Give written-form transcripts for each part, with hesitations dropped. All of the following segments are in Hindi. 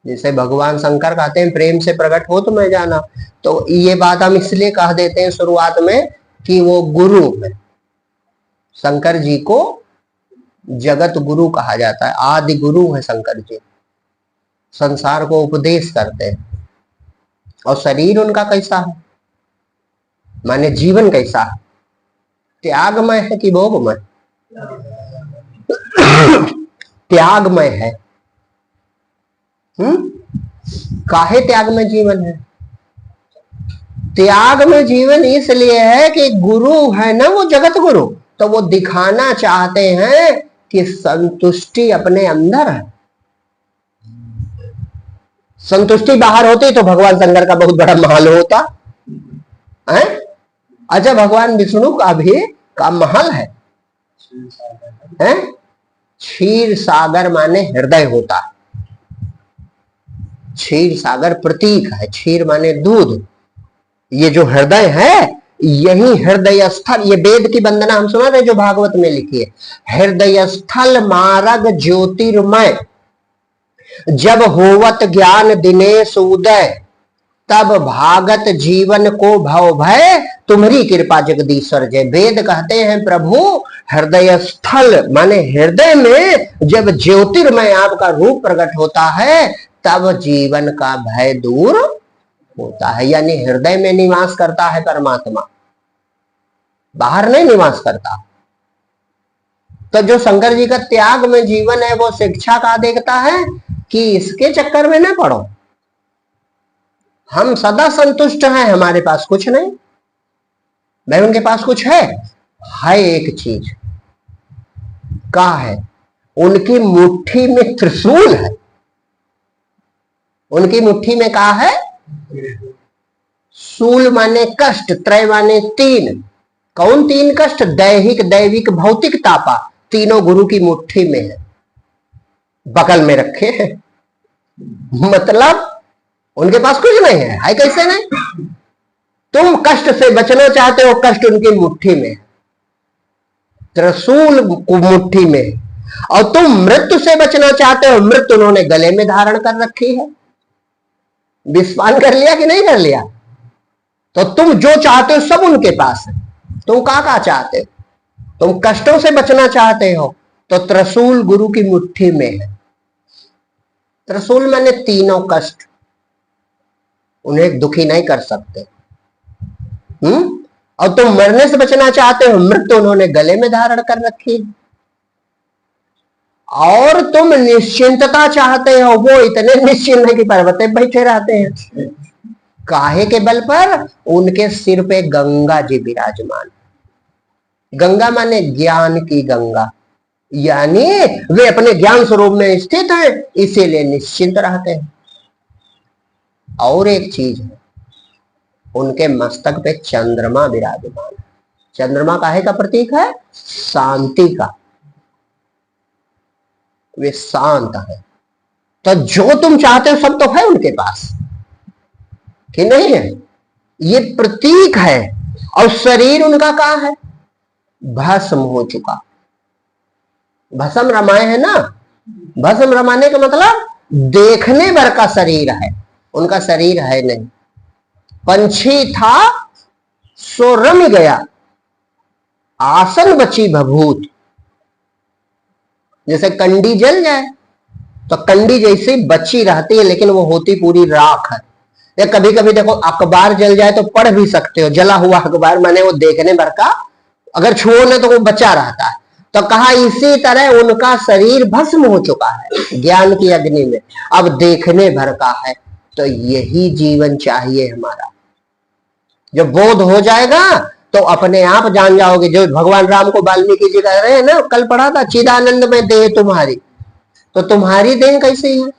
जैसे भगवान शंकर कहते हैं प्रेम से प्रकट हो तो मैं जाना, तो ये बात हम इसलिए कह देते हैं शुरुआत में कि वो गुरु है। शंकर जी को जगत गुरु कहा जाता है, आदि गुरु है शंकर जी, संसार को उपदेश करते हैं। और शरीर उनका कैसा है, माने जीवन कैसा है, त्यागमय है कि भोगमय? त्यागमय है। काहे त्याग में जीवन है? त्याग में जीवन इसलिए है कि गुरु है ना वो जगत गुरु, तो वो दिखाना चाहते हैं कि संतुष्टि अपने अंदर है। संतुष्टि बाहर होती तो भगवान शंकर का बहुत बड़ा महल होता है। अच्छा, भगवान विष्णु का भी का महल है, क्षीर सागर माने हृदय होता है। क्षीर सागर प्रतीक है, क्षीर माने दूध। ये जो हृदय है यही हृदय स्थल, ये वेद की वंदना हम सुना रहे जो भागवत में लिखी है, हृदय स्थल मार्ग ज्योतिर्मय, जब होवत ज्ञान दिनेश उदय, तब भागत जीवन को भव भय, तुम्हारी कृपा जगदीश्वर जय। वेद कहते हैं प्रभु हृदय स्थल माने हृदय में जब ज्योतिर्मय आपका रूप प्रकट होता है तब जीवन का भय दूर होता है। यानी हृदय में निवास करता है परमात्मा, बाहर नहीं निवास करता। तो जो शंकर जी का त्याग में जीवन है वो शिक्षा का देखता है कि इसके चक्कर में ना पड़ो, हम सदा संतुष्ट हैं, हमारे पास कुछ नहीं। भाई उनके पास कुछ है एक चीज का है, उनकी मुट्ठी में त्रिशूल है। उनकी मुट्ठी में कहा है शूल माने कष्ट, त्रय माने तीन। कौन तीन कष्ट? दैहिक दैविक भौतिक तापा, तीनों गुरु की मुट्ठी में है, बगल में रखे हैं। मतलब उनके पास कुछ नहीं है कैसे नहीं? तुम कष्ट से बचना चाहते हो, कष्ट उनकी मुट्ठी में, त्रिशूल मुट्ठी में। और तुम मृत्यु से बचना चाहते हो, मृत्यु उन्होंने गले में धारण कर रखी है। विस्पान कर लिया कि नहीं कर लिया? तो तुम जो चाहते हो सब उनके पास है। तुम का चाहते हो? तुम कष्टों से बचना चाहते हो तो त्रिशूल गुरु की मुट्ठी में है। त्रिशूल माने तीनों कष्ट, उन्हें दुखी नहीं कर सकते। और तुम मरने से बचना चाहते हो, मृत्यु उन्होंने गले में धारण कर रखी है। और तुम निश्चिंतता चाहते हो, वो इतने निश्चिंत है कि पर्वत पे बैठे रहते हैं। काहे के बल पर? उनके सिर पे गंगा जी विराजमान। गंगा माने ज्ञान की गंगा, यानी वे अपने ज्ञान स्वरूप में स्थित हैं, इसीलिए निश्चिंत रहते हैं। और एक चीज है, उनके मस्तक पे चंद्रमा विराजमान है। चंद्रमा काहे का प्रतीक है? शांति का। वे शांत है। तो जो तुम चाहते हो सब तो है उनके पास, कि नहीं है? ये प्रतीक है। और शरीर उनका कहाँ है? भस्म हो चुका। भस्म रमाए है ना, भस्म रमाने का मतलब देखने भर का शरीर है, उनका शरीर है नहीं। पंछी था सो रम गया, आसन बची भभूत। जैसे कंडी जल जाए तो कंडी जैसी बची रहती है, लेकिन वो होती पूरी राख है। या कभी कभी देखो अखबार जल जाए तो पढ़ भी सकते हो, जला हुआ अखबार, माने वो देखने भर का, अगर छुओ ना तो वो बचा रहता है। तो कहा इसी तरह उनका शरीर भस्म हो चुका है ज्ञान की अग्नि में, अब देखने भर का है। तो यही जीवन चाहिए हमारा। जब बोध हो जाएगा तो अपने आप जान जाओगे। जो भगवान राम को वाल्मीकि जी कह रहे हैं ना, कल पढ़ा था, चिदानंद में देह तुम्हारी। तो तुम्हारी देह कैसी है?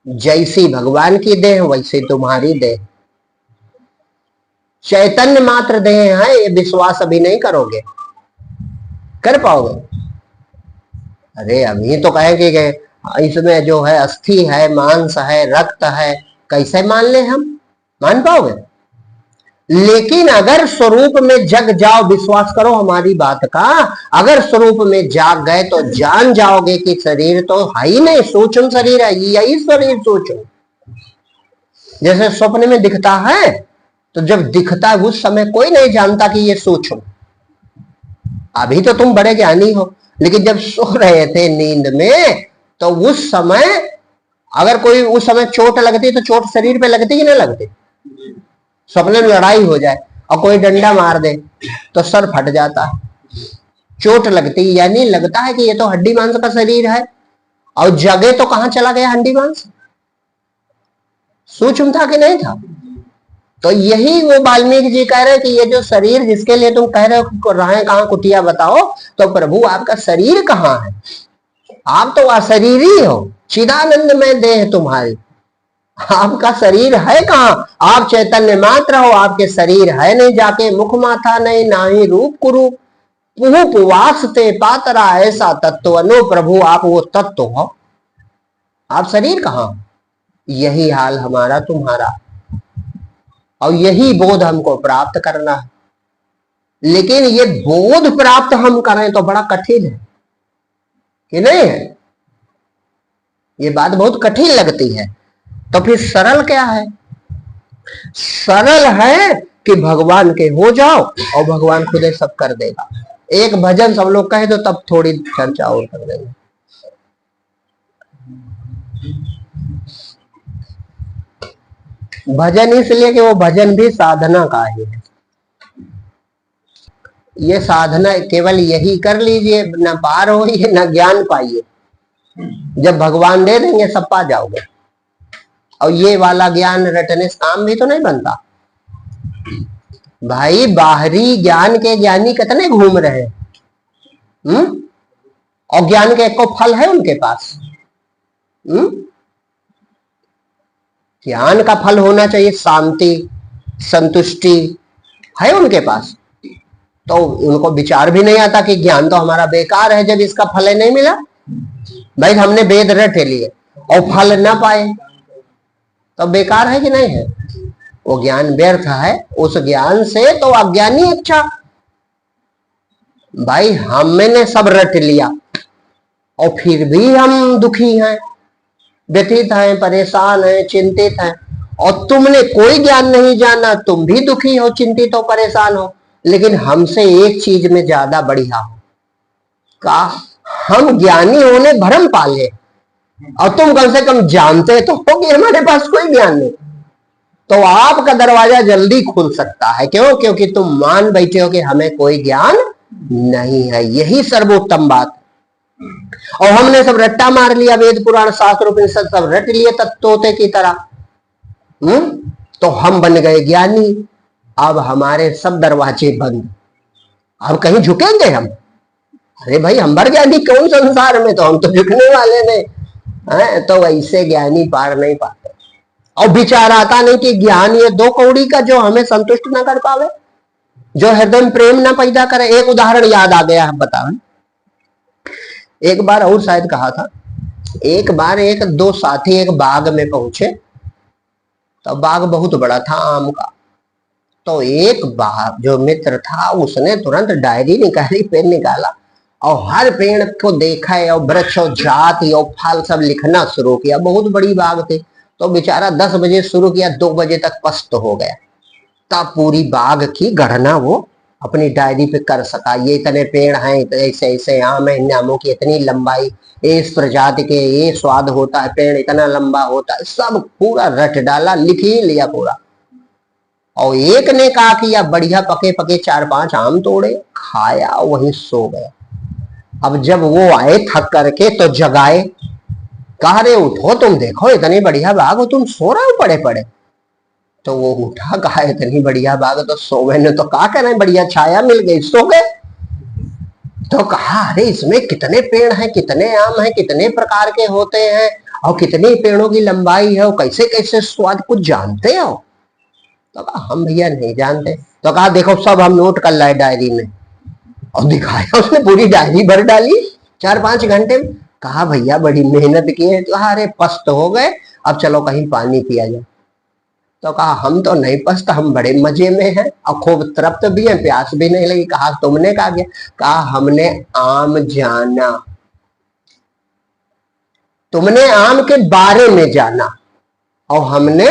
जैसी भगवान की देह वैसे तुम्हारी देह। चैतन्य मात्र देह है, ये विश्वास अभी नहीं करोगे, कर पाओगे? अरे अभी तो कहेंगे कि इसमें जो है अस्थि है, मांस है, रक्त है, कैसे मान ले हम? मान पाओगे? लेकिन अगर स्वरूप में जग जाओ, विश्वास करो हमारी बात का, अगर स्वरूप में जाग गए तो जान जाओगे कि शरीर तो है ही नहीं, सूक्ष्म शरीर है, यही शरीर सूक्ष्म। जैसे स्वप्न में दिखता है, तो जब दिखता है उस समय कोई नहीं जानता कि ये सूक्ष्म। अभी तो तुम बड़े ज्ञानी हो, लेकिन जब सो रहे थे नींद में, तो उस समय अगर कोई उस समय चोट लगती तो चोट शरीर पे लगती कि नहीं लगती? स्वप्न में लड़ाई हो जाए और कोई डंडा मार दे तो सर फट जाता है, चोट लगती, यानी लगता है कि ये तो हड्डी मांस का शरीर है, और जगह तो कहां चला गया हड्डी मांस? सूक्ष्म था कि नहीं था? तो यही वो वाल्मीकि जी कह रहे हैं कि ये जो शरीर जिसके लिए तुम कह रहे हो रहे कहां कुटिया बताओ, तो प्रभु आपका शरीर कहां है? आप तो अशरीरी हो, चिदानंद में देह तुम्हारी, आपका शरीर है कहां? आप चैतन्य मात्र हो, आपके शरीर है नहीं, जाके मुख माथा नहीं, ना ही रूप कुरूप पुहुप वास्ते पातरा ऐसा तत्व अनो प्रभु आप वो तत्व हो, आप शरीर कहां? यही हाल हमारा तुम्हारा, और यही बोध हमको प्राप्त करना है। लेकिन ये बोध प्राप्त हम करें तो बड़ा कठिन है कि नहीं है? ये बात बहुत कठिन लगती है। तो फिर सरल क्या है? सरल है कि भगवान के हो जाओ और भगवान खुद ही सब कर देगा। एक भजन सब लोग कहे तो तब थोड़ी चर्चा और कर देंगे। भजन इसलिए कि वो भजन भी साधना का ही है। ये साधना केवल यही कर लीजिए, न पार होइए न ज्ञान पाइए, जब भगवान दे देंगे सब पा जाओगे। और ये वाला ज्ञान रटने से काम भी तो नहीं बनता भाई। बाहरी ज्ञान के ज्ञानी कितने घूम रहे हैं, और ज्ञान के एको फल है उनके पास। ज्ञान का फल होना चाहिए शांति, संतुष्टि, है उनके पास। तो उनको विचार भी नहीं आता कि ज्ञान तो हमारा बेकार है जब इसका फल नहीं मिला। भाई हमने वेद रट लिए और फल ना पाए तो बेकार है कि नहीं है? वो ज्ञान व्यर्थ है। उस ज्ञान से तो अज्ञानी अच्छा। भाई हमने सब रट लिया और फिर भी हम दुखी हैं, व्यथित हैं, परेशान हैं, चिंतित हैं। और तुमने कोई ज्ञान नहीं जाना, तुम भी दुखी हो, चिंतित हो, परेशान हो। लेकिन हमसे एक चीज में ज्यादा बढ़िया हो का, हम ज्ञानी होने भरम पाले और तुम कम से कम जानते तो हो कि हमारे पास कोई ज्ञान नहीं। तो आपका दरवाजा जल्दी खुल सकता है। क्यों? क्योंकि तुम मान बैठे हो कि हमें कोई ज्ञान नहीं है। यही सर्वोत्तम बात। और हमने सब रट्टा मार लिया, वेद पुराण शास्त्र उपनिषद सब रट लिए तत्वों की तरह। तो हम बन गए ज्ञानी। अब हमारे सब दरवाजे बंद, अब कहीं झुकेंगे हम? अरे भाई हम भर ज्ञानी कौन संसार में, तो हम तो झुकने वाले नहीं। तो ऐसे ज्ञानी पार नहीं पाते। और विचार आता नहीं कि ज्ञान ये दो कौड़ी का जो हमें संतुष्ट ना कर पावे, जो हृदय में प्रेम ना पैदा करे। एक उदाहरण याद आ गया, हम बताएं। एक बार और शायद कहा था, एक बार एक दो साथी एक बाग में पहुंचे। तो बाग बहुत बड़ा था आम का। तो एक बाग जो मित्र था उसने तुरंत डायरी निकाली, पेन निकाला और हर पेड़ को देखा है और वृक्ष और जाति और फल सब लिखना शुरू किया। बहुत बड़ी बाग थी। तो बेचारा 10 बजे शुरू किया, 2 बजे तक पस्त हो गया। तब पूरी बाग की गणना वो अपनी डायरी पे कर सका। ये इतने पेड़ हैं, ऐसे ऐसे आम है, इन आमों की इतनी लंबाई, इस प्रजाति के ये स्वाद होता है, पेड़ इतना लंबा होता है, सब पूरा रट डाला, लिख ही लिया पूरा। और एक ने कहा कि या बढ़िया पके पके 4-5 आम तोड़े, खाया, वहीं सो गया। अब जब वो आए थक करके तो जगाए, कहा रे उठो, तुम देखो इतनी बढ़िया बाग हो, तुम सो रहे हो पड़े पड़े। तो वो उठा, कहा इतनी बढ़िया बाग तो सोवे ने तो कहा करें, बढ़िया छाया मिल गई, सो गए। तो कहा अरे इसमें कितने पेड़ हैं, कितने आम हैं, कितने प्रकार के होते हैं और कितनी पेड़ों की लंबाई है और कैसे कैसे स्वाद, कुछ जानते हो? तो कहा हम भैया नहीं जानते। तो कहा देखो सब हम नोट कर लाए डायरी में। और दिखाया, उसने पूरी डायरी भर डाली 4-5 घंटे में। कहा भैया बड़ी मेहनत की है। तो अरे पस्त हो गए, अब चलो कहीं पानी पिया जाए। तो कहा हम तो नहीं पछता, हम बड़े मजे में हैं और खूब तृप्त भी हैं, प्यास भी नहीं लगी। कहा तुमने कहा गया? कहा हमने आम जाना, तुमने आम के बारे में जाना और हमने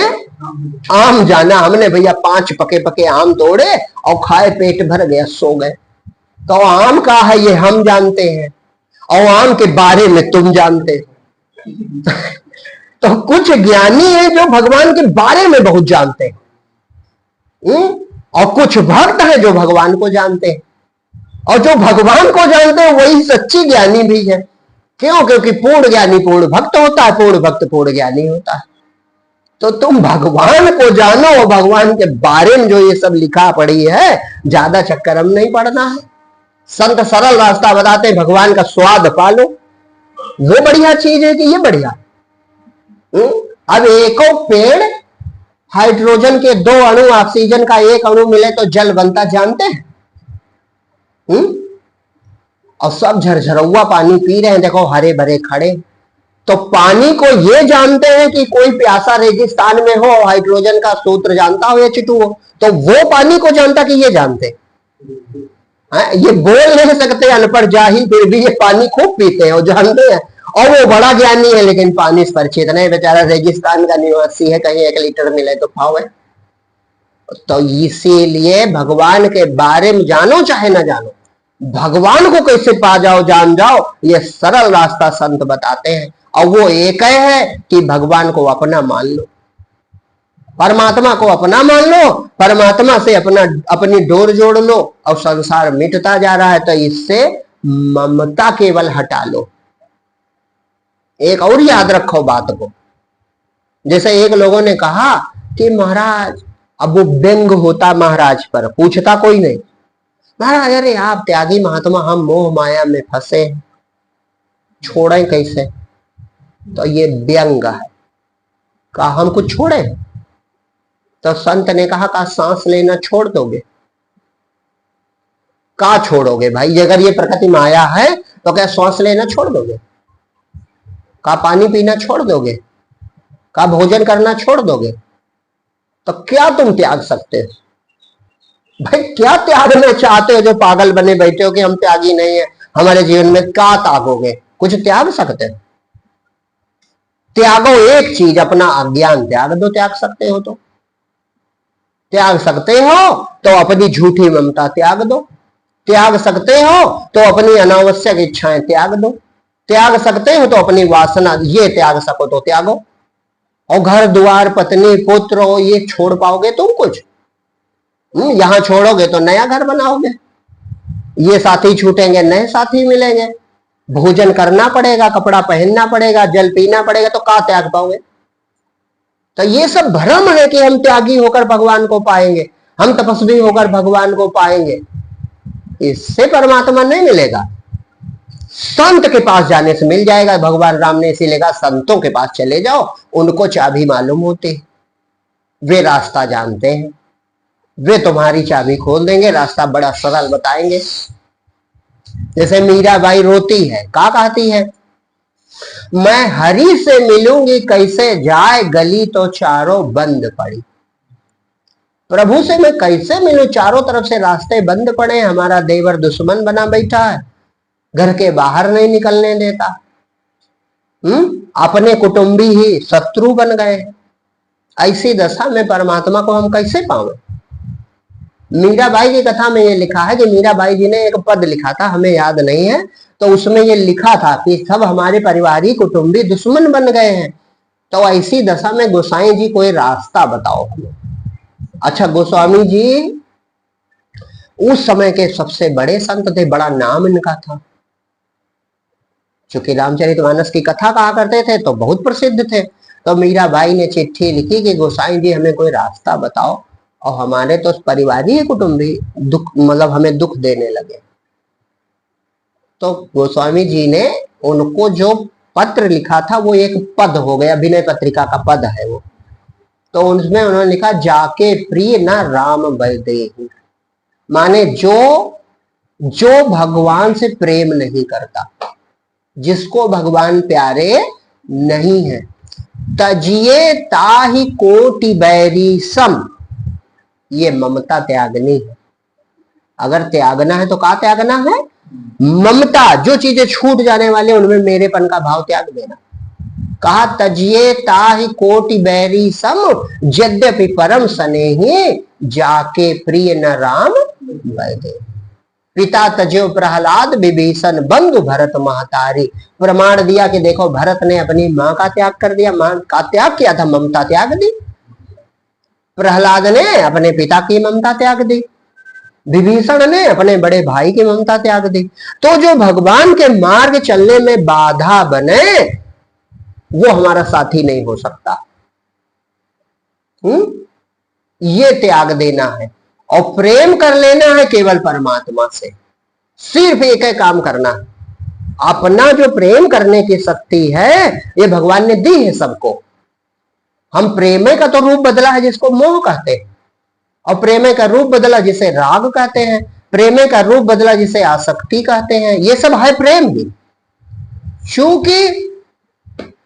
आम जाना। हमने भैया 5 पके पके आम तोड़े और खाए, पेट भर गया, सो गए। तो आम का है ये हम जानते हैं और आम के बारे में तुम जानते हो। तो कुछ ज्ञानी हैं जो भगवान के बारे में बहुत जानते हैं, और कुछ भक्त हैं जो भगवान को जानते हैं, और जो भगवान को जानते हैं वही सच्ची ज्ञानी भी है। क्यों? क्योंकि पूर्ण ज्ञानी पूर्ण भक्त होता है, पूर्ण भक्त पूर्ण ज्ञानी होता है। तो तुम भगवान को जानो और भगवान के बारे में जो ये सब लिखा पड़ी है, ज्यादा चक्कर हम नहीं पड़ना है। संत सरल रास्ता बताते हैं, भगवान का स्वाद पालो, वो बढ़िया चीज है कि ये बढ़िया। अब एको पेड़ हाइड्रोजन के 2 अणु, ऑक्सीजन का 1 अणु मिले तो जल बनता, जानते हैं? और सब झरझरौआ पानी पी रहे हैं, देखो हरे भरे खड़े। तो पानी को ये जानते हैं कि कोई प्यासा रेगिस्तान में हो, हाइड्रोजन का सूत्र जानता हो या चिटू हो, तो वो पानी को जानता कि ये जानते। ये बोल नहीं सकते अनपढ़ जाहिल, फिर भी ये पानी खूब पीते हैं और जानते हैं, और वो बड़ा ज्ञानी है लेकिन पानी से परिचित नहीं, बेचारा रेगिस्तान का निवासी है, कहीं 1 लीटर मिले तो पाओ। तो इसीलिए भगवान के बारे में जानो चाहे ना जानो, भगवान को कैसे पा जाओ, जान जाओ, ये सरल रास्ता संत बताते हैं। और वो एक है कि भगवान को अपना मान लो, परमात्मा को अपना मान लो, परमात्मा से अपनी डोर जोड़ लो, और संसार मिटता जा रहा है तो इससे ममता केवल हटा लो। एक और याद रखो बात को, जैसे एक लोगों ने कहा कि महाराज, अब वो व्यंग होता महाराज पर, पूछता कोई नहीं, महाराज अरे आप त्यागी महात्मा, हम मोह माया में फंसे, छोड़े कैसे? तो ये व्यंग है। कहा हम कुछ छोड़े? तो संत ने कहा सांस लेना छोड़ दोगे? का छोड़ोगे भाई? अगर ये प्रकृति माया है तो क्या सांस लेना छोड़ दोगे? का पानी पीना छोड़ दोगे? का भोजन करना छोड़ दोगे? तो क्या तुम त्याग सकते हो भाई? क्या त्यागना चाहते हो जो पागल बने बैठे हो कि हम त्यागी नहीं है, हमारे जीवन में क्या त्यागोगे? कुछ त्याग सकते हो? त्यागो एक चीज, अपना अज्ञान त्याग दो, त्याग सकते हो तो त्याग सकते हो, तो अपनी झूठी ममता त्याग दो, त्याग सकते हो तो अपनी अनावश्यक इच्छाएं त्याग दो, त्याग सकते हो तो अपनी वासना, ये त्याग सको तो त्यागो। और घर द्वार पत्नी पुत्र हो, ये छोड़ पाओगे तुम कुछ? यहां छोड़ोगे तो नया घर बनाओगे, ये साथी छूटेंगे नए साथी मिलेंगे, भोजन करना पड़ेगा, कपड़ा पहनना पड़ेगा, जल पीना पड़ेगा, तो क्या त्याग पाओगे? तो ये सब भ्रम है कि हम त्यागी होकर भगवान को पाएंगे, हम तपस्वी होकर भगवान को पाएंगे, इससे परमात्मा नहीं मिलेगा। संत के पास जाने से मिल जाएगा। भगवान राम ने इसीलिए कहा संतों के पास चले जाओ, उनको चाबी मालूम होती है, वे रास्ता जानते हैं, वे तुम्हारी चाबी खोल देंगे, रास्ता बड़ा सरल बताएंगे। जैसे मीराबाई रोती है, क्या कहती है? मैं हरि से मिलूंगी कैसे जाए, गली तो चारों बंद पड़ी। प्रभु से मैं कैसे मिलूं, चारों तरफ से रास्ते बंद पड़े, हमारा देवर दुश्मन बना बैठा है, घर के बाहर नहीं निकलने देता, अपने कुटुंबी ही शत्रु बन गए। ऐसी दशा में परमात्मा को हम कैसे पावे? मीराबाई की कथा में ये लिखा है कि मीराबाई जी ने एक पद लिखा था, हमें याद नहीं है, तो उसमें ये लिखा था कि सब हमारे परिवारी कुटुंबी दुश्मन बन गए हैं, तो ऐसी दशा में गोसाई जी कोई रास्ता बताओ हमें। अच्छा, गोस्वामी जी उस समय के सबसे बड़े संत थे, बड़ा नाम इनका था, चूंकि रामचरितमानस की कथा कहा करते थे तो बहुत प्रसिद्ध थे। तो मीराबाई ने चिट्ठी लिखी कि गोसाई जी हमें कोई रास्ता बताओ, और हमारे तो परिवारी कुटुंबी दुख, मतलब हमें दुख देने लगे। तो गोस्वामी जी ने उनको जो पत्र लिखा था वो एक पद हो गया, विनय पत्रिका का पद है वो। तो उसमें उन्होंने लिखा जाके प्रिय न राम बलदेहु, माने जो भगवान से प्रेम नहीं करता, जिसको भगवान प्यारे नहीं है, तजिए ताहि कोटि बैरी सम, ये ममता त्यागनी है। अगर त्यागना है तो क्या त्यागना है? ममता, जो चीजें छूट जाने वाले उनमें मेरेपन का भाव त्याग देना। कहा तजिए ताहि कोटि बैरी सम, यद्यपि परम स्नेही जाके प्रिय न राम वैदे। पिता तजो प्रहलाद विभीषण बंधु भरत महतारी, प्रमाण दिया कि देखो भरत ने अपनी मां का त्याग कर दिया, मां का त्याग किया था, ममता त्याग दी। प्रहलाद ने अपने पिता की ममता त्याग दी, विभीषण ने अपने बड़े भाई की ममता त्याग दी। तो जो भगवान के मार्ग चलने में बाधा बने वो हमारा साथी नहीं हो सकता। ये त्याग देना है और प्रेम कर लेना है केवल परमात्मा से। सिर्फ एक ही काम करना है, अपना जो प्रेम करने की शक्ति है ये भगवान ने दी है सबको। हम प्रेम का तो रूप बदला है जिसको मोह कहते हैं, और प्रेम का रूप बदला जिसे राग कहते हैं, प्रेम का रूप बदला जिसे आसक्ति कहते हैं। ये सब है प्रेम ही। क्योंकि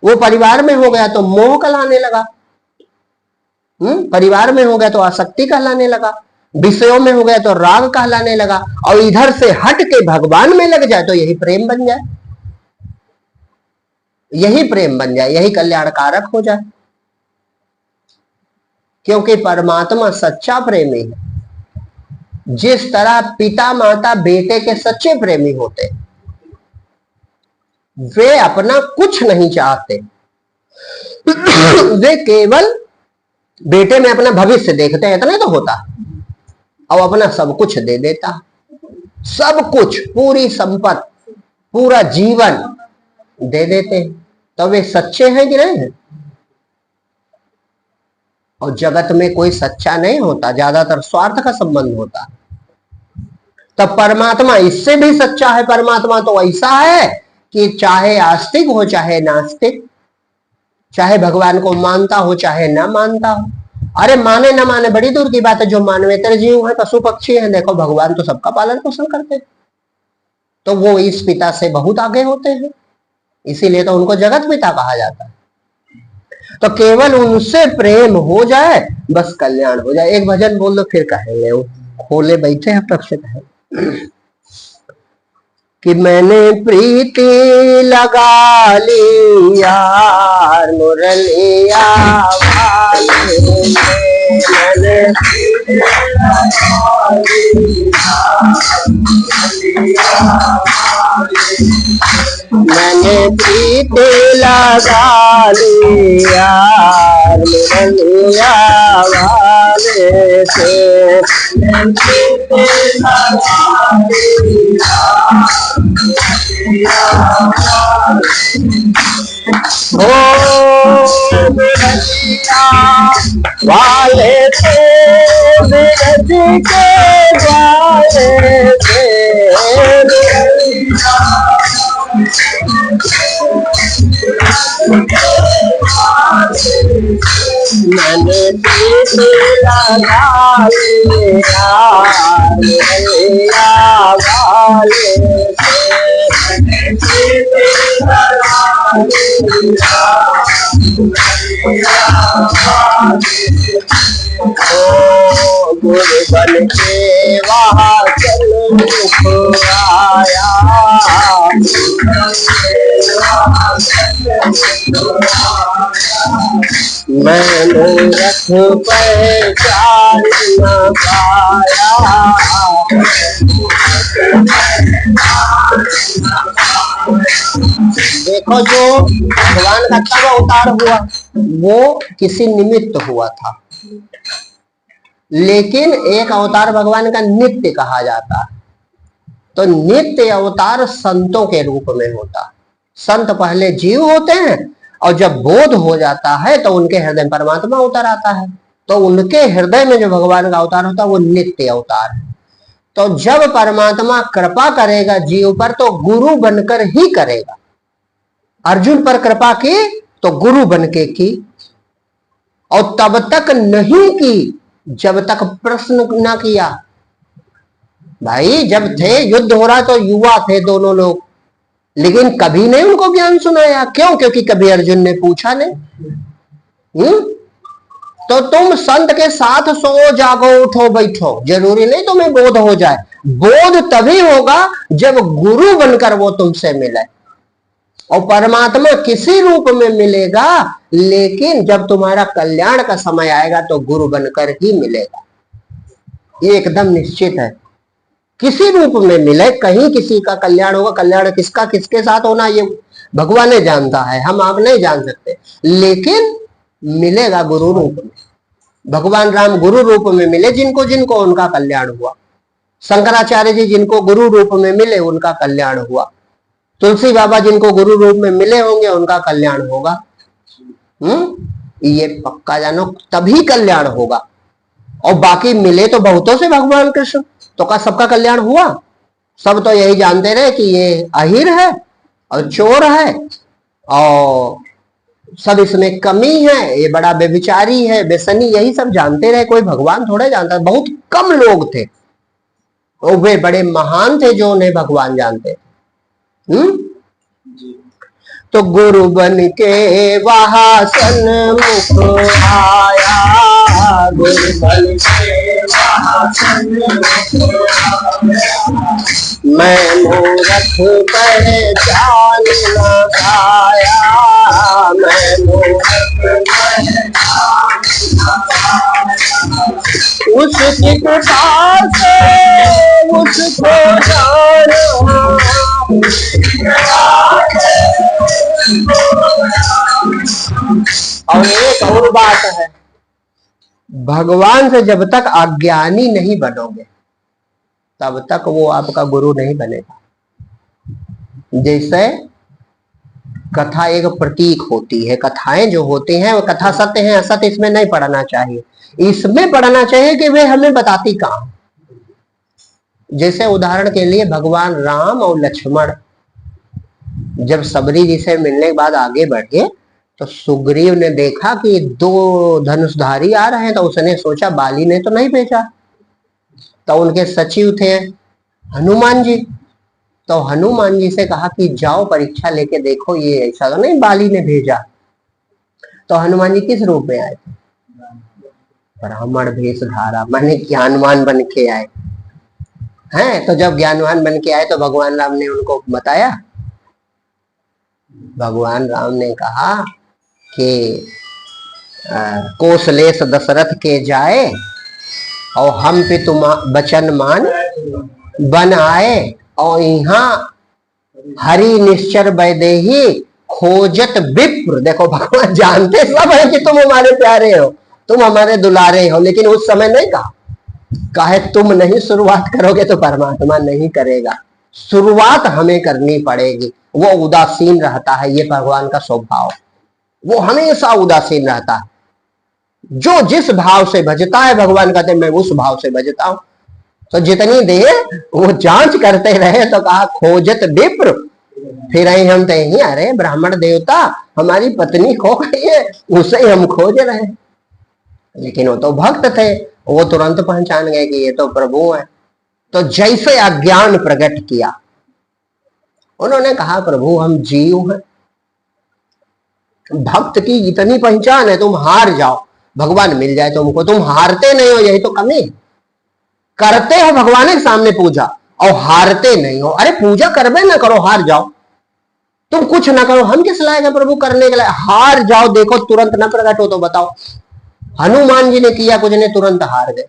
वो परिवार में हो गया तो मोह कहलाने लगा, परिवार में हो गया तो आसक्ति कहलाने लगा, विषयों में हो गया तो राग कहलाने लगा, और इधर से हट के भगवान में लग जाए तो यही प्रेम बन जाए, यही प्रेम बन जाए, यही कल्याणकारक हो जाए। क्योंकि परमात्मा सच्चा प्रेमी है। जिस तरह पिता माता बेटे के सच्चे प्रेमी होते, वे अपना कुछ नहीं चाहते, वे केवल बेटे में अपना भविष्य देखते हैं, इतना तो होता, और अपना सब कुछ दे देता, सब कुछ, पूरी संपत्ति, पूरा जीवन दे देते हैं। तो वे सच्चे हैं कि नहीं है? और जगत में कोई सच्चा नहीं होता, ज्यादातर स्वार्थ का संबंध होता। तब परमात्मा इससे भी सच्चा है। परमात्मा तो ऐसा है कि चाहे आस्तिक हो चाहे नास्तिक, चाहे भगवान को मानता हो चाहे ना मानता हो, अरे माने ना माने बड़ी दूर की बात है, जो मानवेतर जीव है, पशु पक्षी है, देखो भगवान तो सबका पालन पोषण करते हैं, तो वो इस पिता से बहुत आगे होते हैं, इसीलिए तो उनको जगत पिता कहा जाता है। तो केवल उनसे प्रेम हो जाए बस कल्याण हो जाए। एक भजन बोल दो फिर कहेंगे, वो खोले बैठे हैं तब से कहे कि मैंने प्रीति लगा ली यार मुरलिया वाले, मैंने प्रीति लगा ली यार मुरलिया वाले से, वाले थे बिरज के वाले थे, मैंने प्रीति लगा लिया वाले गुरु बन के वहाँ चल आया, मैं मूरख पहचान न पाया। देखो जो भगवान का तब अवतार हुआ वो किसी निमित्त हुआ था, लेकिन एक अवतार भगवान का नित्य कहा जाता है। तो नित्य अवतार संतों के रूप में होता। संत पहले जीव होते हैं और जब बोध हो जाता है तो उनके हृदय में परमात्मा उतर आता है, तो उनके हृदय में जो भगवान का अवतार होता है वो नित्य अवतार है। तो जब परमात्मा कृपा करेगा जीव पर तो गुरु बनकर ही करेगा। अर्जुन पर कृपा की तो गुरु बनके की, और तब तक नहीं की जब तक प्रश्न ना किया। भाई जब थे युद्ध हो रहा तो युवा थे दोनों लोग, लेकिन कभी नहीं उनको ज्ञान सुनाया। क्यों? क्योंकि कभी अर्जुन ने पूछा नहीं। तो तुम संत के साथ सो जागो उठो बैठो, जरूरी नहीं तुम्हें बोध हो जाए। बोध तभी होगा जब गुरु बनकर वो तुमसे मिले। और परमात्मा किसी रूप में मिलेगा, लेकिन जब तुम्हारा कल्याण का समय आएगा तो गुरु बनकर ही मिलेगा, ये एकदम निश्चित है। किसी रूप में मिले, कहीं किसी का कल्याण होगा। कल्याण किसका किसके साथ होना ये भगवान ने जानता है, हम आप नहीं जान सकते, लेकिन मिलेगा गुरु रूप में। भगवान राम गुरु रूप में मिले जिनको जिनको, उनका कल्याण हुआ। शंकराचार्य जी जिनको गुरु रूप में मिले उनका कल्याण हुआ। तुलसी बाबा जिनको गुरु रूप में मिले होंगे उनका कल्याण होगा। ये पक्का जानो, तभी कल्याण होगा। और बाकी मिले तो बहुतों से भगवान कृष्ण, तो क्या सबका कल्याण हुआ? सब तो यही जानते रहे कि ये अहिर है और चोर है और सब इसमें कमी है, ये बड़ा बेविचारी है, बेसनी, यही सब जानते रहे। कोई भगवान थोड़े जानता, बहुत कम लोग थे, और वे बड़े महान थे जो उन्हें भगवान जानते थे। तो गुरु बन के वहां सन्मुख आया, गुरु बन के वहां सन्मुख आया, मैं मूर्ख पहचान न पाया, मैं मूर्ख पहचान न पाया, उसकी कृपा से उसको जाना। और एक और बात है, भगवान से जब तक अज्ञानी नहीं बनोगे तब तक वो आपका गुरु नहीं बनेगा। जैसे कथा एक प्रतीक होती है, कथाएं जो होती हैं वो कथा सत्य है असत्य इसमें नहीं पढ़ना चाहिए, इसमें पढ़ना चाहिए कि वे हमें बताती कहां। जैसे उदाहरण के लिए भगवान राम और लक्ष्मण जब सबरी जी से मिलने के बाद आगे बढ़े तो सुग्रीव ने देखा कि दो धनुषधारी आ रहे हैं, तो उसने सोचा बाली ने तो नहीं भेजा। तो उनके सचिव थे हनुमान जी, तो हनुमान जी से कहा कि जाओ परीक्षा लेके देखो, ये ऐसा तो नहीं बाली ने भेजा। तो हनुमान जी किस रूप में आए थे? ब्राह्मण भेष धारा, माने ज्ञानवान बन के आए हैं। तो जब ज्ञानवान बन के आए तो भगवान राम ने उनको बताया। भगवान राम ने कहा कि कोसलेश दशरथ के जाए और हम पे तुम बचन मान बन आए, और यहाँ हरि निश्चर वैदेही खोजत विप्र। देखो भगवान जानते सब है कि तुम हमारे प्यारे हो, तुम हमारे दुलारे हो, लेकिन उस समय नहीं कहा। कहे तुम नहीं शुरुआत करोगे तो परमात्मा नहीं करेगा, शुरुआत हमें करनी पड़ेगी। वो उदासीन रहता है, ये भगवान का स्वभाव, वो हमेशा उदासीन रहता है। जो जिस भाव से भजता है, भगवान कहते मैं उस भाव से भजता हूं। तो जितनी देर वो जांच करते रहे तो कहा खोजत विप्र, फिर हम तो यही अरे ब्राह्मण देवता हमारी पत्नी खो गई है, उसे ही हम खोज रहे हैं। लेकिन वो तो भक्त थे, वो तुरंत पहचान गए कि ये तो प्रभु है। तो जैसे अज्ञान प्रकट किया, उन्होंने कहा प्रभु हम जीव हैं, भक्त की इतनी पहचान है, तुम हार जाओ भगवान मिल जाए तुमको, तुम हारते नहीं हो, यही तो कमी। करते हो भगवान के सामने पूजा और हारते नहीं हो। अरे पूजा करबे ना करो, हार जाओ, तुम कुछ ना करो, हम किस लायक है प्रभु करने के लिए? हार जाओ, देखो तुरंत ना प्रकट हो तो बताओ। हनुमान जी ने किया कुछ ने, तुरंत हार गए।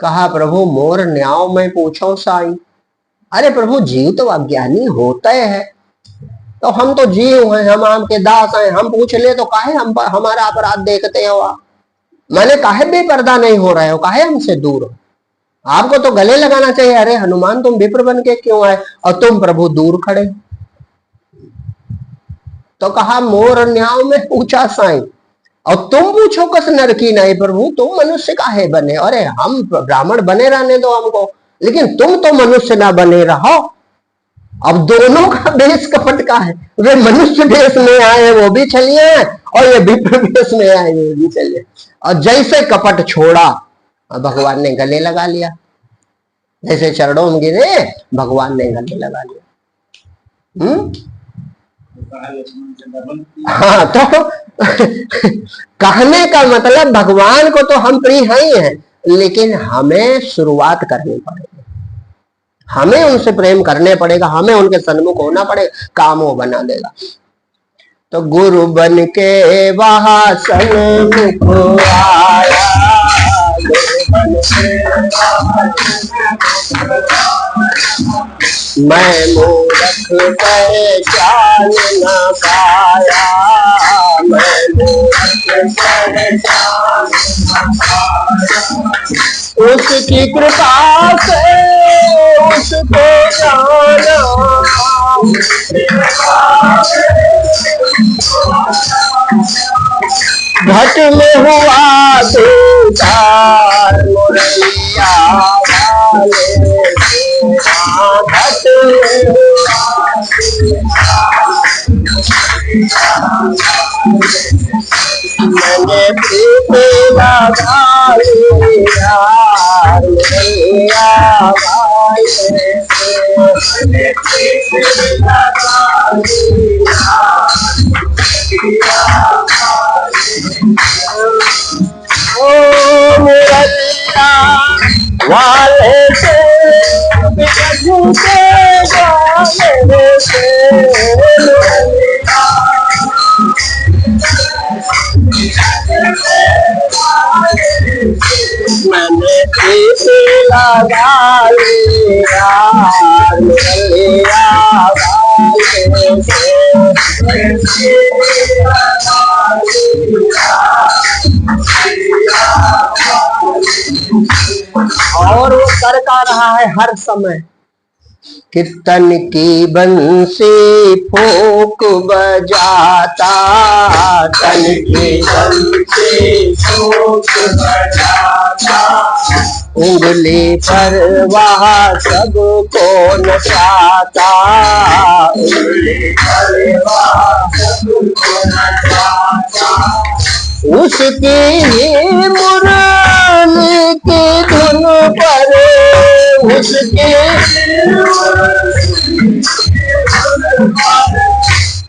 कहा प्रभु मोर न्याव में पूछो साई। अरे प्रभु जीव तो अज्ञानी होते हैं, तो हम तो जीव हैं, हम आपके दास हैं, हम पूछ ले तो काहे हम हमारा अपराध देखते हो आप? मैंने काहे बेपर्दा नहीं हो रहे हो, काहे हमसे दूर हो? आपको तो गले लगाना चाहिए, अरे हनुमान तुम विप्र बन के क्यों आए और तुम प्रभु दूर खड़े। तो कहा मोर न्याव में पूछा साई, और तुम पूछो कस नर की नहीं प्रभु, तुम मनुष्य काहे बने? अरे हम ब्राह्मण बने रहने दो हमको, लेकिन तुम तो मनुष्य ना बने रहो। अब दोनों का भेष कपट का है, वे मनुष्य भेष में आए वो भी चलिए, और ये विप्र भेष में आए वो भी चलिए। और जैसे कपट छोड़ा भगवान ने गले लगा लिया, जैसे चरणों में गिरे भगवान ने गले लगा लिया। हाँ, तो कहने का मतलब भगवान को तो हम प्रिय हैं ही हैं, लेकिन हमें शुरुआत करनी पड़ेगी, हमें उनसे प्रेम करने पड़ेगा, हमें उनके सन्मुख होना पड़ेगा, काम वो बना देगा। तो गुरु बन के वहां सन्मुख आया, मैं मूर्ख पहचान न पाया, मैं मूर्ख पहचान न पाया, उसकी कृपा से उसको जाना, घट में हुआ दीदार मुरैया वाले, घट में हुआ मैंने प्रीत लगा लिया मुरैया वाले, मैंने प्रीत लगा लिया ओ मुरैया वाले से बिरजू के गाने से, मैंने प्रीत लगा लिया मुरैया वाले से, और वो करता रहा है हर समय। कीर्तन की बंसी फूक बजाता, तन की बंसी फूक बजाता, उंगली पर वह सबको नचाता, उंगली पर वह सबको नचाता, उसकी मुरली की धुन पर, उसकी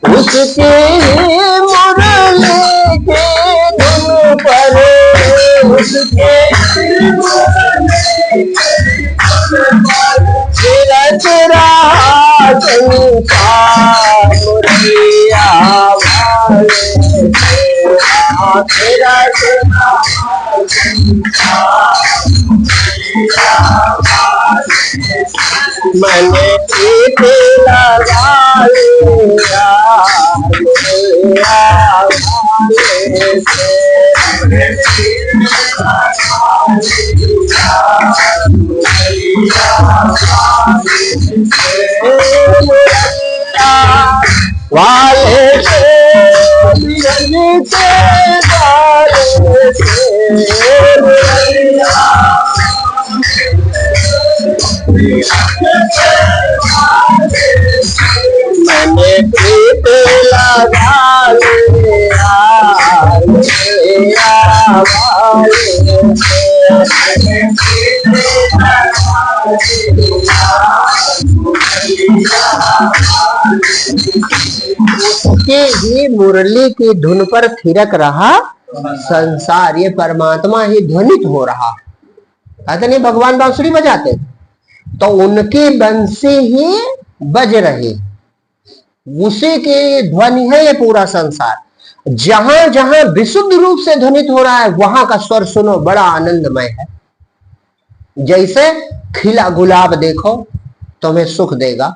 उसकी मुरली की धुन पर, उसके चिरच रहा संसार मुरैया वाले, चिरच रहा मैंने प्रीत लगा लिया मुरैया वाले से, वाले से बिरजू के गाने से, मैंने प्रीत लगा लिया मुरैया वाले से, उसके ही मुरली की धुन पर थिरक रहा संसार, ये परमात्मा ही ध्वनित हो रहा। कहते नहीं भगवान बांसुरी बजाते तो उनकी बंसी ही बज रही, उसी की ध्वनि है ये पूरा संसार। जहां जहां विशुद्ध रूप से ध्वनित हो रहा है वहां का स्वर सुनो, बड़ा आनंदमय है। जैसे खिला गुलाब देखो तुम्हें सुख देगा,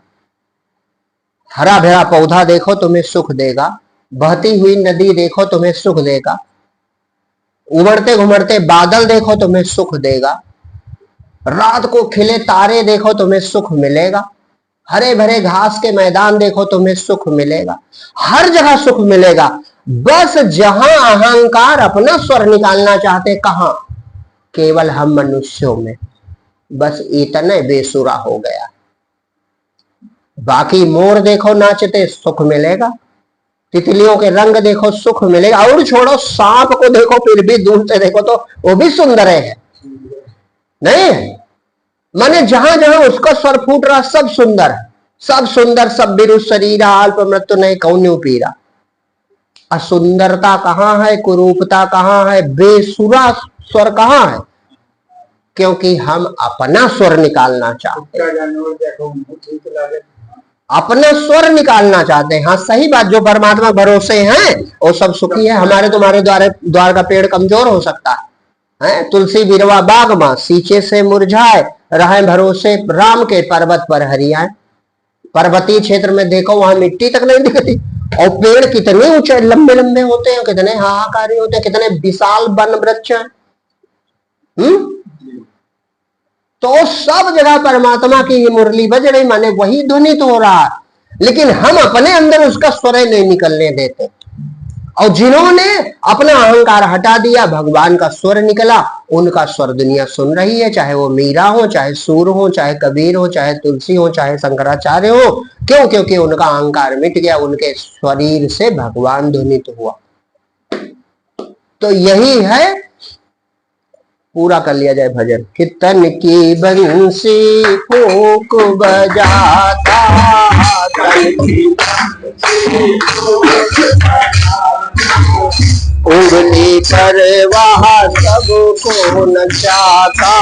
हरा भरा पौधा देखो तुम्हें सुख देगा, बहती हुई नदी देखो तुम्हें सुख देगा, उमड़ते घुमड़ते बादल देखो तुम्हें सुख देगा, रात को खिले तारे देखो तुम्हें सुख मिलेगा, हरे भरे घास के मैदान देखो तुम्हें सुख मिलेगा, हर जगह सुख मिलेगा। बस जहां अहंकार अपना स्वर निकालना चाहते, कहां? केवल हम मनुष्यों में, बस इतने बेसुरा हो गया। बाकी मोर देखो नाचते सुख मिलेगा, तितलियों के रंग देखो सुख मिलेगा, और छोड़ो सांप को देखो फिर भी दूर से देखो तो वो भी सुंदर है, नहीं? माने जहां जहां उसका स्वर फूट रहा सब सुंदर, सब सुंदर, सब बिरु शरीरा अल्प मृत्यु नहीं कौन्यू पीरा। असुंदरता कहाँ है, कुरूपता कहाँ है, बेसुरा स्वर कहाँ है? क्योंकि हम अपना स्वर निकालना चाहते हैं, अपना स्वर निकालना चाहते हैं। हाँ सही बात, जो परमात्मा भरोसे हैं वो सब सुखी है। हमारे तुम्हारे द्वार का पेड़ कमजोर हो सकता है, तुलसी बिरवा बाग मां सींचे से मुरझाए, रहे भरोसे राम के पर्वत पर हरियाए। पर्वतीय क्षेत्र में देखो वहां मिट्टी तक नहीं दिखती, और पेड़ कितने ऊंचे लंबे लंबे होते हैं, कितने हाहाकारी होते हैं, कितने विशाल वन वृक्ष हैं। तो सब जगह परमात्मा की ही मुरली बज रही, माने वही ध्वनित हो रहा, लेकिन हम अपने अंदर उसका स्वर नहीं निकलने देते। और जिन्होंने अपना अहंकार हटा दिया, भगवान का स्वर निकला, उनका स्वर दुनिया सुन रही है, चाहे वो मीरा हो, चाहे सूर हो, चाहे कबीर हो, चाहे तुलसी हो, चाहे शंकराचार्य हो। क्यों? क्योंकि उनका अहंकार मिट गया, उनके शरीर से भगवान ध्वनित हुआ। तो यही है, पूरा कर लिया जाए भजन। कितन की बंसी फूक बजाता, उंगली पर वह सबको नचाता,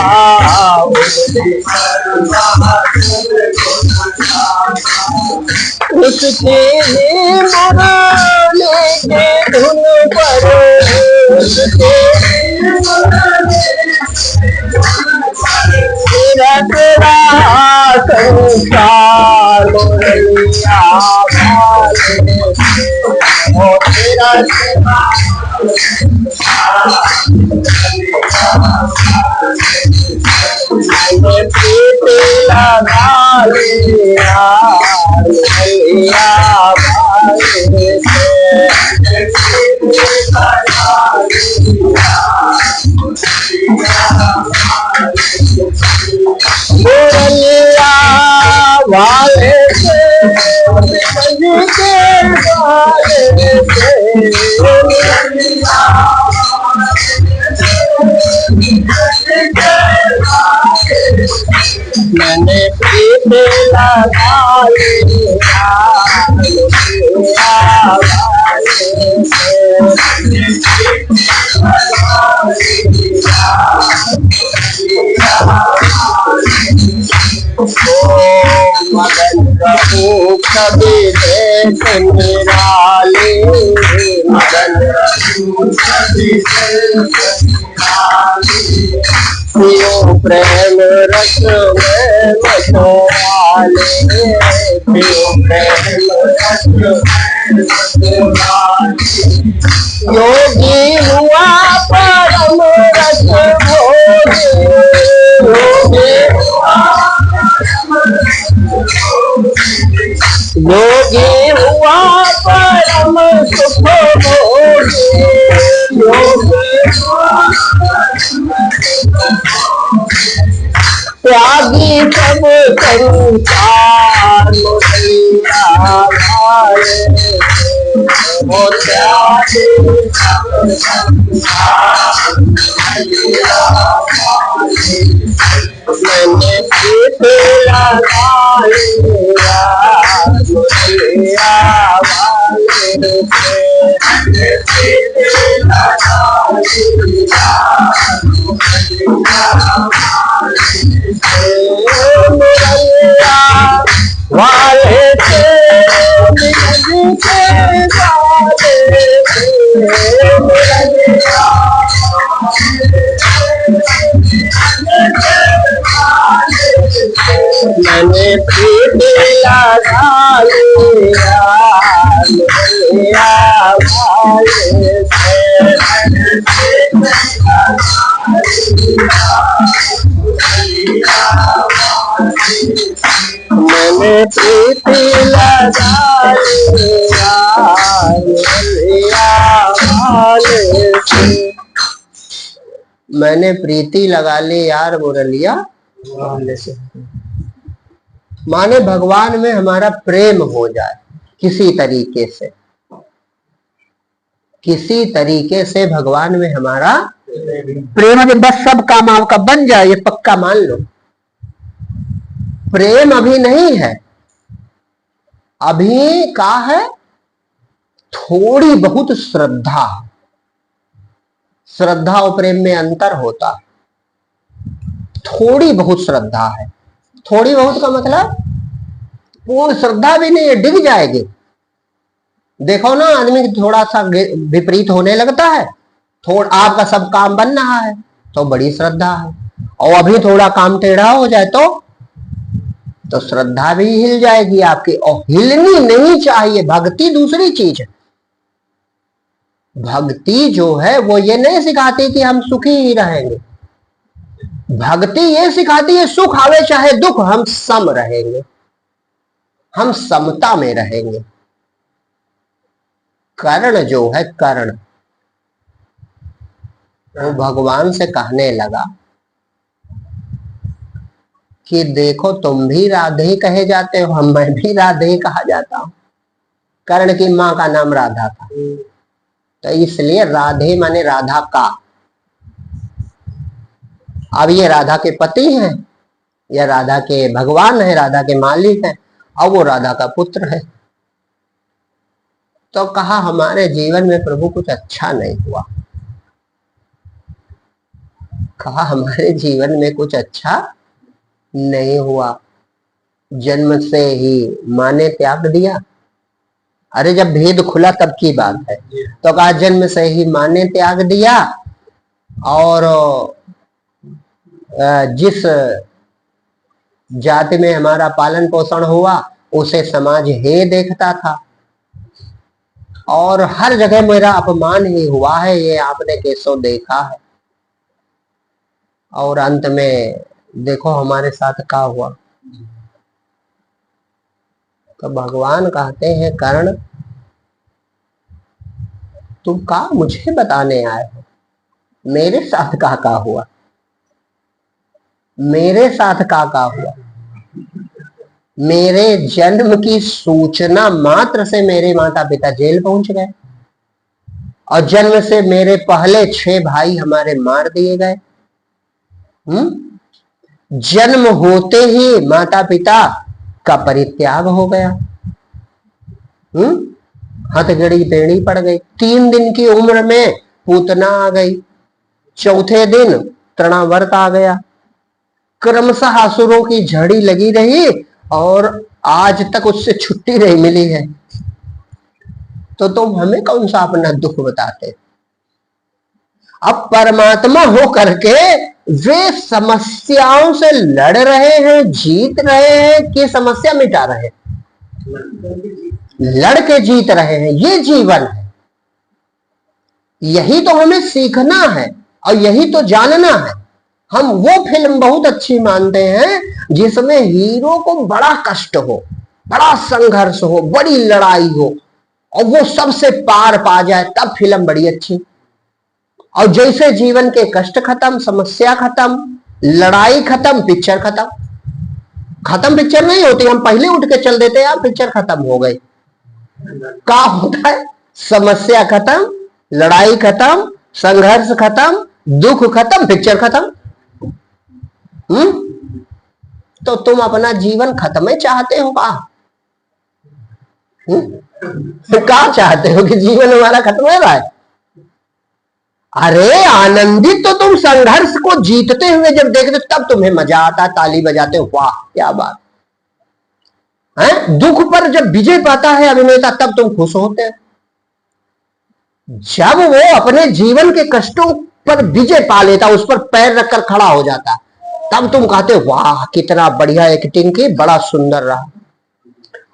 उसके मुरली के धुन पर संसार लगा लिया वाले मैंने प्रीत लगा लिया मगन रहूं कभी देख निराले, मगन रहूं कभी देख निराले, पियो प्रेम रस में मचोवाले, पियो प्रेम रस में मचोवाले, योगी हुआ परम रस भोगे, योगी हुआ परम सुख भोगे, त्यागी सब संसार मुरलिया गाए, वो त्यागी सब संसार मुरलिया गाए, मैंने प्रीत लगा लिया मुरलिया वाले से, प्रीत लगा लिया मुरलिया वाले से, मैंने प्रीत लगा लिया मुरलिया वाले से, मैंने प्रीत लगा लिया मुरलिया वाले से, मैंने प्रीति लगा ली यार मुरलिया वाले से। माने भगवान में हमारा प्रेम हो जाए किसी तरीके से, किसी तरीके से भगवान में हमारा प्रेम जब बस सब काम आपका बन जाए, ये पक्का मान लो। प्रेम अभी नहीं है, अभी का है थोड़ी बहुत श्रद्धा, श्रद्धा और प्रेम में अंतर होता है। थोड़ी बहुत श्रद्धा है, थोड़ी बहुत का मतलब पूर्ण श्रद्धा भी नहीं है, डिग जाएगी। देखो ना, आदमी थोड़ा सा विपरीत होने लगता है, थोड़ा आपका सब काम बन रहा है तो बड़ी श्रद्धा है, और अभी थोड़ा काम टेढ़ा हो जाए तो श्रद्धा भी हिल जाएगी आपकी। और हिलनी नहीं चाहिए। भक्ति दूसरी चीज है। भक्ति जो है वो ये नहीं सिखाती कि हम सुखी ही रहेंगे। भक्ति ये सिखाती है सुख आवे चाहे दुख, हम सम रहेंगे, हम समता में रहेंगे। कर्ण जो है, कर्ण वो भगवान से कहने लगा कि देखो तुम भी राधे कहे जाते हो, हम मैं भी राधे कहा जाता हूं। कर्ण की मां का नाम राधा था, तो इसलिए राधे माने राधा का। अब ये राधा के पति हैं, या राधा के भगवान है, राधा के मालिक हैं, और वो राधा का पुत्र है। तो कहा हमारे जीवन में प्रभु कुछ अच्छा नहीं हुआ। कहा हमारे जीवन में कुछ अच्छा नहीं हुआ। जन्म से ही माँ ने त्याग दिया। अरे जब भेद खुला तब की बात है। तो कहा जन्म से ही माँ ने त्याग दिया, और जिस जाति में हमारा पालन पोषण हुआ उसे समाज हे देखता था, और हर जगह मेरा अपमान ही हुआ है, ये आपने कैसो देखा है। और अंत में देखो हमारे साथ क्या हुआ। तो भगवान कहते हैं कर्ण तुम का मुझे बताने आए हो, मेरे साथ का हुआ, मेरे साथ का हुआ। मेरे जन्म की सूचना मात्र से मेरे माता पिता जेल पहुंच गए, और जन्म से मेरे पहले 6 भाई हमारे मार दिए गए। जन्म होते ही माता पिता का परित्याग हो गया। हथगड़ी टेढ़ी पड़ गई। 3 दिन की उम्र में पूतना आ गई। चौथे दिन तृणावर्त आ गया। क्रमशः असुरों की झड़ी लगी रही, और आज तक उससे छुट्टी नहीं मिली है। तो तुम हमें कौन सा अपना दुख बताते। अब परमात्मा हो करके वे समस्याओं से लड़ रहे हैं, जीत रहे हैं, कि समस्या मिटा रहे हैं? लड़ के जीत रहे हैं। ये जीवन है। यही तो हमें सीखना है और यही तो जानना है। हम वो फिल्म बहुत अच्छी मानते हैं जिसमें हीरो को बड़ा कष्ट हो, बड़ा संघर्ष हो, बड़ी लड़ाई हो, और वो सबसे पार पा जाए, तब फिल्म बड़ी अच्छी। और जैसे जीवन के कष्ट खत्म, समस्या खत्म, लड़ाई खत्म, पिक्चर खत्म। खत्म पिक्चर नहीं होती, हम पहले उठ के चल देते हैं, पिक्चर खत्म हो गई। क्या होता है? समस्या खत्म, लड़ाई खत्म, संघर्ष खत्म, दुख खत्म, पिक्चर खत्म। तो तुम अपना जीवन खत्म ही चाहते हो का? क्या चाहते हो कि जीवन हमारा खत्म हो रहा है? अरे आनंदित तो तुम संघर्ष को जीतते हुए जब देखते तब तुम्हें मजा आता है, ताली बजाते हो, वाह क्या बात है। दुख पर जब विजय पाता है अभिनेता तब तुम खुश होते हो। जब वो अपने जीवन के कष्टों पर विजय पा लेता, उस पर पैर रखकर खड़ा हो जाता, तब तुम कहते हो वाह कितना बढ़िया एक्टिंग की, बड़ा सुंदर रहा।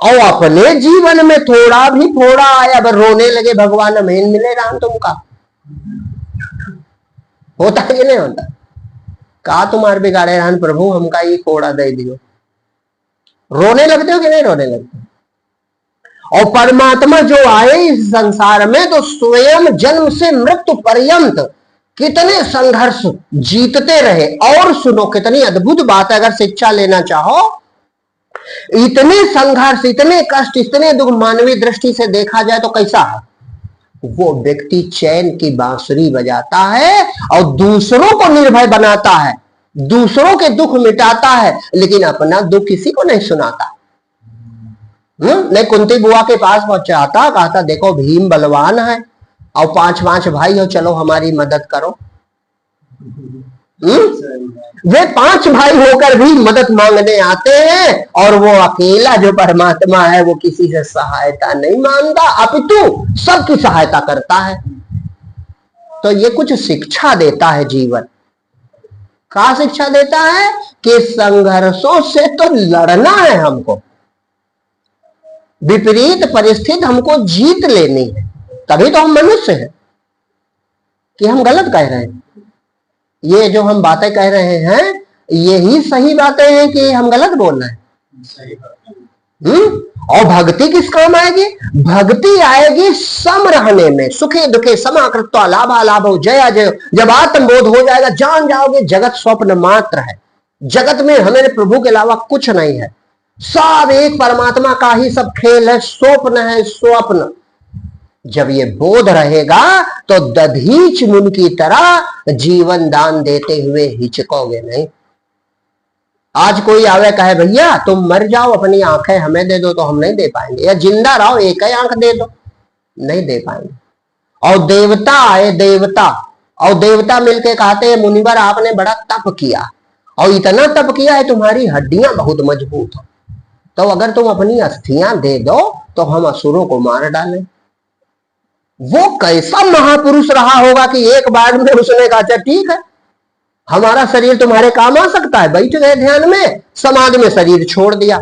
और अपने जीवन में थोड़ा भी फोड़ा आया, अब रोने लगे, भगवान हमें मिले राम तुमका। होता है कि नहीं होता? का तुम्हारे बिगाड़े रहन प्रभु, हमका ये फोड़ा दे दियो। रोने लगते हो कि नहीं रोने लगते? और परमात्मा जो आए इस संसार में तो स्वयं जन्म से मृत्यु पर्यंत कितने संघर्ष जीतते रहे। और सुनो कितनी अद्भुत बात है, अगर शिक्षा लेना चाहो, इतने संघर्ष, इतने कष्ट, इतने दुख मानवीय दृष्टि से देखा जाए तो कैसा है? वो व्यक्ति चैन की बांसुरी बजाता है और दूसरों को निर्भय बनाता है, दूसरों के दुख मिटाता है, लेकिन अपना दुख किसी को नहीं सुनाता। नहीं, कुंती बुआ के पास पहुंचाता, कहा था देखो भीम बलवान है और 5 भाई हो, चलो हमारी मदद करो। वे 5 भाई होकर भी मदद मांगने आते हैं और वो अकेला जो परमात्मा है वो किसी से सहायता नहीं मांगता, अपितु सबकी सहायता करता है। तो ये कुछ शिक्षा देता है जीवन का, शिक्षा देता है कि संघर्षों से तो लड़ना है हमको, विपरीत परिस्थिति हमको जीत लेनी है, तभी तो हम मनुष्य हैं। कि हम गलत कह रहे हैं, ये जो हम बातें कह रहे हैं यही सही बातें हैं कि हम गलत बोल रहे हैं? और भक्ति किस काम आएगी? भक्ति आएगी सम रहने में, सुखे दुखे समाकृत्वा लाभा लाभो जया जय। जब आत्मबोध हो जाएगा, जान जाओगे जगत स्वप्न मात्र है, जगत में हमें प्रभु के अलावा कुछ नहीं है, सब एक परमात्मा का ही सब खेल है, स्वप्न है स्वप्न। जब ये बोध रहेगा तो दधीच मुनि की तरह जीवन दान देते हुए हिचकोगे नहीं। आज कोई आवे कहे भैया तुम मर जाओ अपनी आंखें हमें दे दो, तो हम नहीं दे पाएंगे, या जिंदा रहो एक ही आंख दे दो, नहीं दे पाएंगे। और देवता आए, देवता और देवता मिलके कहते हैं मुनिवर आपने बड़ा तप किया और इतना तप किया है तुम्हारी हड्डियां बहुत मजबूत हो, तो अगर तुम अपनी अस्थियां दे दो तो हम असुरों को मार डालें। वो कैसा महापुरुष रहा होगा कि एक बार में उसने कहा अच्छा ठीक है हमारा शरीर तुम्हारे काम आ सकता है, बैठ गए ध्यान में, समाधि में शरीर छोड़ दिया।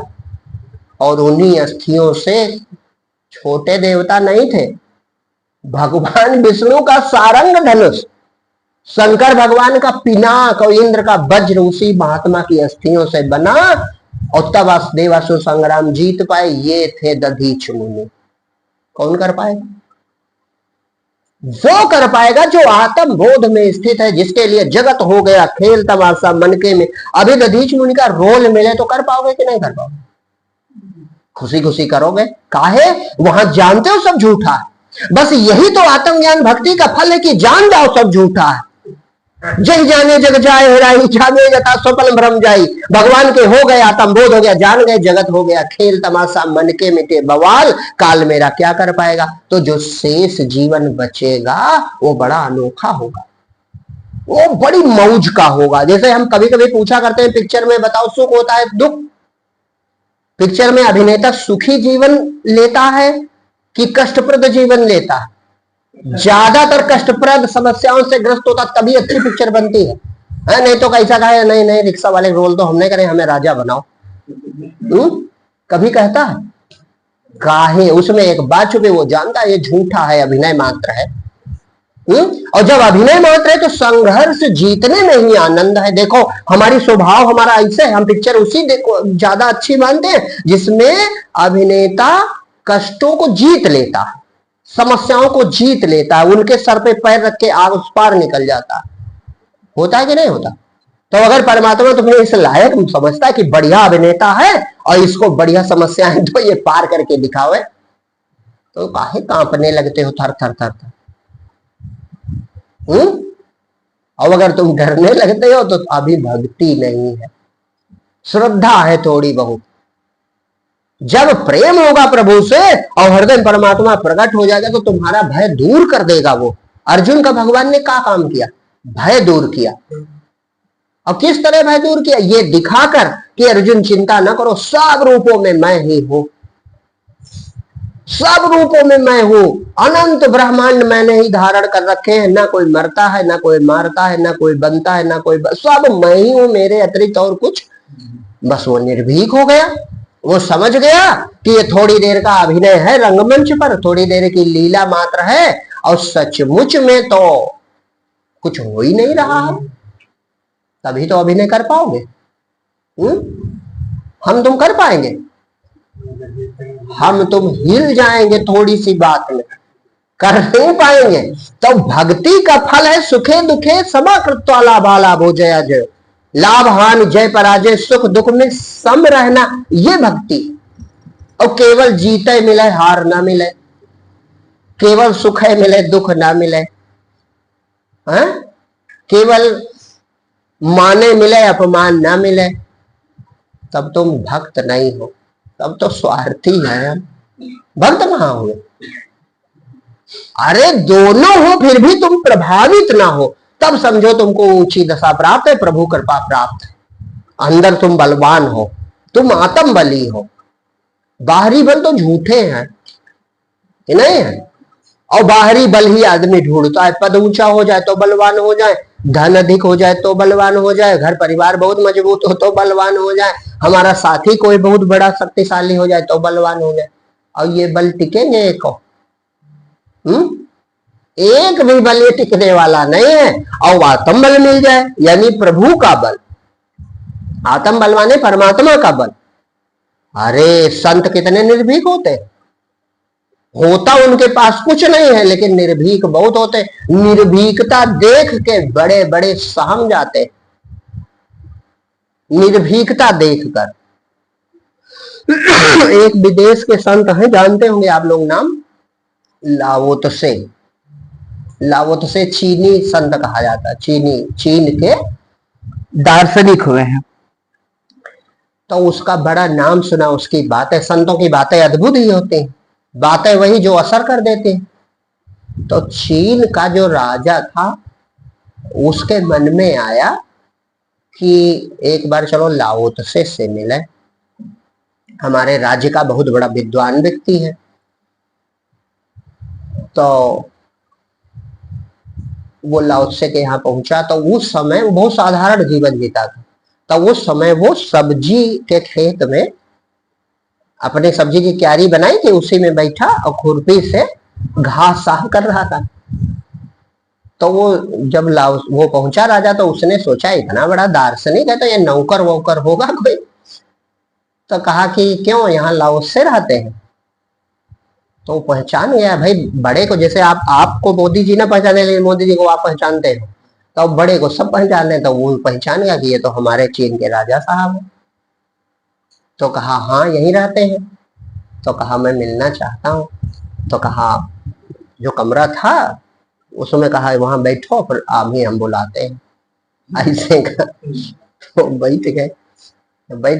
और उन्हीं अस्थियों से, छोटे देवता नहीं थे, भगवान विष्णु का सारंग धनुष, शंकर भगवान का पिनाक और इंद्र का वज्र उसी महात्मा की अस्थियों से बना, और तब देवासुर संग्राम जीत पाए। ये थे दधीच मुनि। कौन कर पाएगा? वो कर पाएगा जो आत्म बोध में स्थित है, जिसके लिए जगत हो गया खेल तमाशा मनके में। अभी दधीच मुनि का रोल मिले तो कर पाओगे कि नहीं कर पाओगे? खुशी खुशी करोगे। काहे? वहां जानते हो सब झूठा है। बस यही तो आत्मज्ञान भक्ति का फल है कि जान जाओ सब झूठा है। जय जाने जग जाए हेराई, जाने जता स्वप्न भ्रम जाई। भगवान के हो गए, आत्म बोध हो गया, जान गए, जगत हो गया खेल तमाशा मन के मिटे बवाल, काल मेरा क्या कर पाएगा। तो जो शेष जीवन बचेगा वो बड़ा अनोखा होगा, वो बड़ी मौज का होगा। जैसे हम कभी कभी पूछा करते हैं पिक्चर में बताओ सुख होता है दुख, पिक्चर में अभिनेता सुखी जीवन लेता है कि कष्टप्रद जीवन लेता है? ज्यादातर कष्टप्रद समस्याओं से ग्रस्त होता, तभी अच्छी पिक्चर बनती है। नहीं तो कैसा कहे नहीं नहीं रिक्शा वाले रोल तो हमने करे, हमें राजा बनाओ। कभी कहता है? काहे? उसमें एक बात छुपे, वो जानता है ये झूठा है, अभिनय मात्र है। और जब अभिनय मात्र है तो संघर्ष जीतने में ही आनंद है। देखो हमारी स्वभाव हमारा ऐसे है, हम पिक्चर उसी देखो ज्यादा अच्छी मानते हैं जिसमें अभिनेता कष्टों को जीत लेता है, समस्याओं को जीत लेता है, उनके सर पे पैर रख के आग उस पार निकल जाता है। होता है कि नहीं होता? तो अगर परमात्मा तुम्हें इस लायक समझता है कि बढ़िया अभिनेता है और इसको बढ़िया समस्याएं तो ये पार करके दिखावे, तो काहे कांपने लगते हो थर थर थर थर? और अगर तुम डरने लगते हो तो अभी भक्ति नहीं है, श्रद्धा है थोड़ी बहुत। जब प्रेम होगा प्रभु से और हृदय परमात्मा प्रकट हो जाएगा तो तुम्हारा भय दूर कर देगा वो। अर्जुन का भगवान ने क्या काम किया? भय दूर किया। और किस तरह भय दूर किया? ये दिखाकर कि अर्जुन चिंता न करो, सब रूपों में मैं ही हूं, सब रूपों में मैं हूं, अनंत ब्रह्मांड मैंने ही धारण कर रखे हैं, ना कोई मरता है ना कोई मारता है ना कोई बनता है ना कोई, सब मैं ही हूं, मेरे अतिरिक्त और कुछ। बस वो निर्भीक हो गया, वो समझ गया कि ये थोड़ी देर का अभिनय है रंगमंच पर, थोड़ी देर की लीला मात्र है और सचमुच में तो कुछ हो ही नहीं रहा है। तभी तो अभिनय कर पाओगे। हम तुम कर पाएंगे? हम तुम हिल जाएंगे थोड़ी सी बात में, कर नहीं पाएंगे। तो भक्ति का फल है सुखे दुखे समाकृत्वा लाभा लाभो जया जय। लाभ हानि जय पराजय सुख दुख में सम रहना, ये भक्ति। और केवल जीते मिले हार ना मिले, केवल सुख है मिले दुख ना मिले, केवल माने मिले अपमान ना मिले, तब तुम भक्त नहीं हो। तब तो स्वार्थी है हम, भक्त कहां हुए? अरे दोनों हो फिर भी तुम प्रभावित ना हो, तब समझो तुमको ऊंची दशा प्राप्त है, प्रभु कृपा प्राप्त है। अंदर तुम बलवान हो, तुम आत्म बली हो, बाहरी बल तो झूठे हैं, नहीं है। और बाहरी बल ही आदमी ढूंढता है, पद ऊंचा हो जाए तो बलवान हो जाए, धन अधिक हो जाए तो बलवान हो जाए, घर परिवार बहुत मजबूत हो तो बलवान हो जाए, हमारा साथी कोई बहुत बड़ा शक्तिशाली हो जाए तो बलवान हो जाए। और ये बल टिकेंगे एक एक भी बल ये टिकने वाला नहीं है। और आत्म बल मिल जाए यानी प्रभु का बल, आत्म बल माने परमात्मा का बल। अरे संत कितने निर्भीक होते, होता उनके पास कुछ नहीं है लेकिन निर्भीक बहुत होते। निर्भीकता देख के बड़े बड़े सहम जाते, निर्भीकता देखकर। एक विदेश के संत हैं, जानते होंगे आप लोग नाम, लाओ त्से। लाओ त्से चीनी संत कहा जाता है, चीन के दार्शनिक हुए हैं। तो उसका बड़ा नाम सुना, उसकी बातें, संतों की बातें अद्भुत ही होती हैं, बातें वही जो असर कर देती हैं। तो चीन का जो राजा था उसके मन में आया कि एक बार चलो लाओ त्से से मिले, हमारे राज्य का बहुत बड़ा विद्वान व्यक्ति है। तो वो लाओ त्से के यहाँ पहुंचा। तो उस समय वो बहुत साधारण जीवन जीता था। तो उस समय वो सब्जी के खेत में अपने सब्जी की क्यारी बनाई थी, उसी में बैठा और खुरपी से घास साफ कर रहा था। तो वो जब वो पहुंचा राजा, तो उसने सोचा इतना बड़ा दार्शनिक है तो ये नौकर वोकर होगा कोई। तो कहा कि क्यों यहाँ लाओस से रहते हैं? तो पहचान गया, भाई बड़े को, जैसे आपको मोदी जी ना पहचाने लेकिन मोदी जी को आप पहचानते हो, तो बड़े को सब पहचाने। तो वो पहचान गया कि ये तो हमारे चीन के राजा साहब है। तो कहा हाँ यहीं रहते हैं। तो कहा मैं मिलना चाहता हूँ। तो कहा जो कमरा था उसमें कहा वहां बैठो, फिर अभी हम बुलाते हैं, ऐसे तो बैठ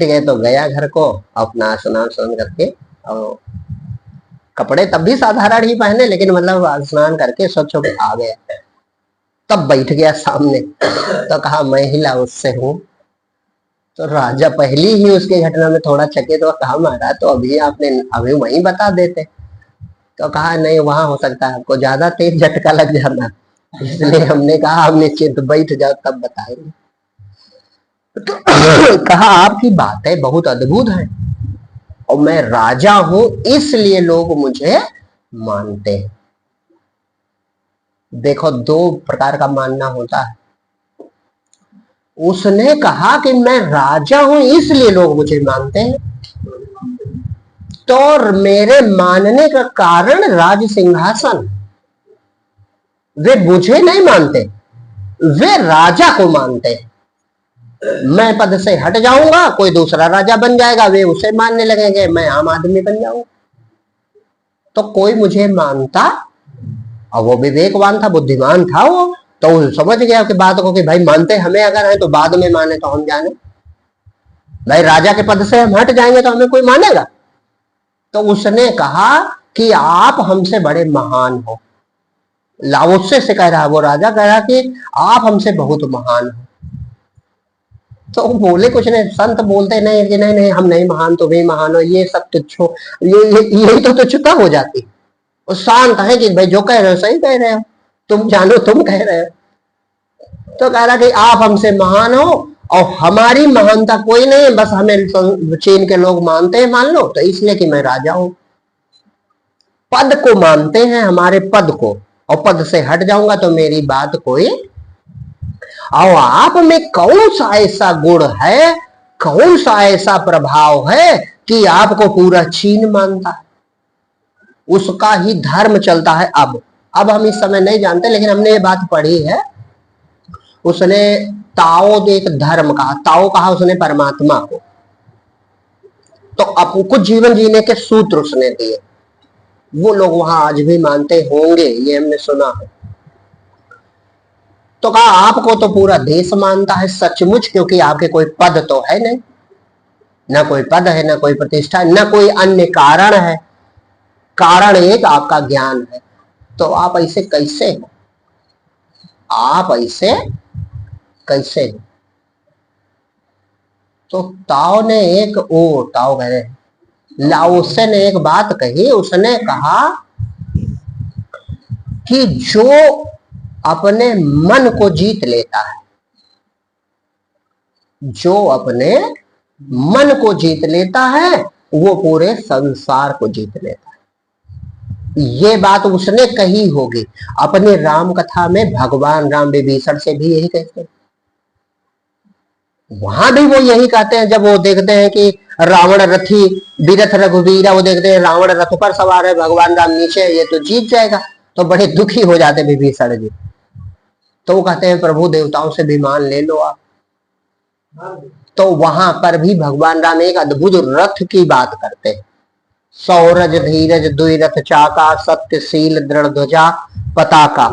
गए। तो गया घर को, अपना स्नान करके, और कपड़े तब भी साधारण ही पहने, लेकिन मतलब स्नान करके स्वच्छ होकर आ गया। तब बैठ गया सामने। तो कहा मैं ही लाओस से हूँ। तो राजा पहली ही उसकी घटना में थोड़ा चकित हुआ, कहा महाराज तो अभी वहीं बता देते। तो कहा नहीं, वहां हो सकता है आपको ज्यादा तेज झटका लग जाना, इसलिए हमने कहा आप निश्चिंत बैठ जाओ तब बताएंगे। तो कहा आपकी बातें बहुत अद्भुत है और मैं राजा हूं इसलिए लोग मुझे मानते हैं। देखो दो प्रकार का मानना होता है। उसने कहा कि मैं राजा हूं इसलिए लोग मुझे मानते हैं, तो मेरे मानने का कारण राज सिंहासन। वे मुझे नहीं मानते, वे राजा को मानते हैं। मैं पद से हट जाऊंगा, कोई दूसरा राजा बन जाएगा, वे उसे मानने लगेंगे, मैं आम आदमी बन जाऊंगा। तो कोई मुझे मानता, और वो विवेकवान था, बुद्धिमान था वो, तो समझ गया कि बात को कि भाई मानते हमें अगर है तो बाद में माने तो हम जाने, भाई राजा के पद से हम हट जाएंगे तो हमें कोई मानेगा। तो उसने कहा कि आप हमसे बड़े महान हो। लाओत्से से कह रहा, वो राजा कह रहा कि आप हमसे बहुत महान हो। तो बोले कुछ नहीं, संत बोलते नहीं कि नहीं नहीं हम नहीं महान, तो भी महान हो, ये सब तुच्छ हो, यही तो तुच्छता हो जाती। वो शांत है कि भाई जो कह रहे हो सही कह रहे हो, तुम जानो तुम कह रहे हो। तो कह रहा कि आप हमसे महान हो और हमारी महानता कोई नहीं है, बस हमें चीन के लोग मानते हैं, मान लो, तो इसलिए कि मैं राजा हूं। पद को मानते हैं, हमारे पद को, और पद से हट जाऊंगा तो मेरी बात कोई। और आप में कौन सा ऐसा गुण है, कौन सा ऐसा प्रभाव है कि आपको पूरा चीन मानता है, उसका ही धर्म चलता है। अब हम इस समय नहीं जानते, लेकिन हमने ये बात पढ़ी है। उसने ताओ एक धर्म कहा, ताओ कहा उसने परमात्मा को। तो अब कुछ जीवन जीने के सूत्र उसने दिए, वो लोग वहां आज भी मानते होंगे, ये हमने सुना है। तो कहा आपको तो पूरा देश मानता है सचमुच, क्योंकि आपके कोई पद तो है नहीं, ना कोई पद है, ना कोई प्रतिष्ठा, ना कोई अन्य कारण है, कारण एक आपका ज्ञान है। तो आप ऐसे कैसे हो, आप ऐसे कैसे हो? तो ताओ ने एक ताओ कह रहे लाओसे ने एक बात कही, उसने कहा कि जो अपने मन को जीत लेता है, जो अपने मन को जीत लेता है वो पूरे संसार को जीत लेता है। ये बात उसने कही होगी अपने राम कथा में। भगवान राम विभीषण से भी यही कहते हैं, वहां भी वो यही कहते हैं। जब वो देखते हैं कि रावण रथी विरथ रघुवीरा, वो देखते हैं रावण रथ पर सवार है, भगवान राम नीचे है, ये तो जीत जाएगा, तो बड़े दुखी हो जाते विभीषण जी। तो वो कहते हैं प्रभु देवताओं से विमान ले लो आप। तो वहां पर भी भगवान राम एक अद्भुत रथ की बात करते हैं। सौरज धीरज द्विरथ चाका, सत्यशील दृढ़ ध्वजा पताका।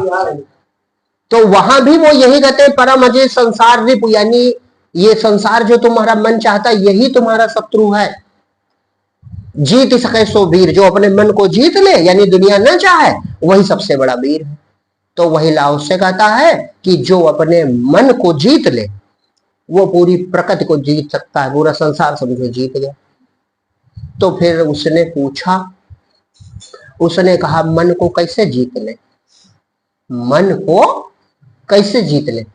तो वहां भी वो यही कहते हैं परम अजय संसार रिपु, यानी ये संसार जो तुम्हारा मन चाहता है यही तुम्हारा शत्रु है। जीत सके सो वीर, जो अपने मन को जीत ले यानी दुनिया न चाहे वही सबसे बड़ा वीर है। तो वही लाओ से कहता है कि जो अपने मन को जीत ले वो पूरी प्रकृति को जीत सकता है, पूरा संसार समझो जीत गया। तो फिर उसने पूछा, उसने कहा मन को कैसे जीत ले, मन को कैसे जीत ले?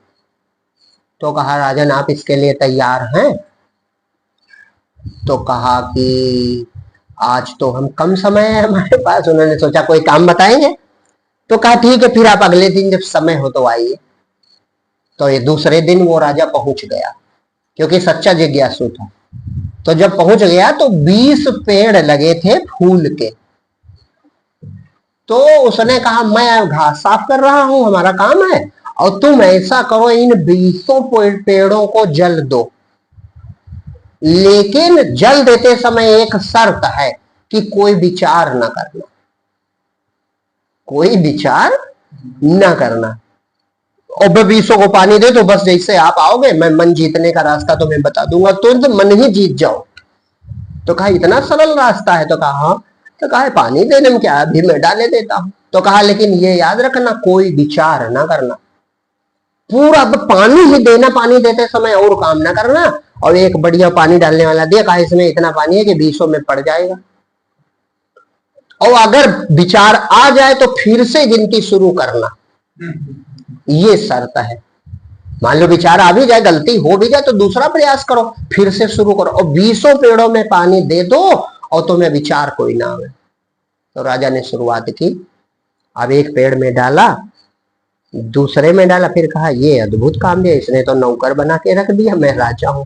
तो कहा राजन आप इसके लिए तैयार हैं? तो कहा कि आज तो हम कम समय है हमारे पास। उन्होंने सोचा कोई काम बताएंगे, तो कहा ठीक है फिर आप अगले दिन जब समय हो तो आइए। तो ये दूसरे दिन वो राजा पहुंच गया, क्योंकि सच्चा जिज्ञासु था। तो जब पहुंच गया तो 20 पेड़ लगे थे फूल के। तो उसने कहा मैं घास साफ कर रहा हूं, हमारा काम है, और तुम ऐसा करो इन 20 पेड़ों को जल दो, लेकिन जल देते समय एक शर्त है कि कोई विचार न करना, कोई विचार न करना। और 20 को पानी दे तो बस जैसे आप आओगे मैं मन जीतने का रास्ता तुम्हें बता दूंगा, तो मन ही जीत जाओ। तो कहा इतना सरल रास्ता है? तो कहा हाँ। तो कहा पानी देने में क्या, अभी मैं डाले देता हूं। तो कहा लेकिन ये याद रखना कोई विचार ना करना, पूरा पानी ही देना, पानी देते समय और काम ना करना। और एक बढ़िया पानी डालने वाला दिया, कहा इसमें इतना पानी है कि 20 में पड़ जाएगा, और अगर विचार आ जाए तो फिर से गिनती शुरू करना, ये शर्त है। मान लो विचार आ भी जाए, गलती हो भी जाए तो दूसरा प्रयास करो, फिर से शुरू करो, और 20 पेड़ों में पानी दे दो और तुम्हें विचार कोई ना आवे। तो राजा ने शुरुआत की, अब एक पेड़ में डाला, दूसरे में डाला, फिर कहा ये अद्भुत काम दिया, इसने तो नौकर बना के रख दिया, मैं राजा हूं।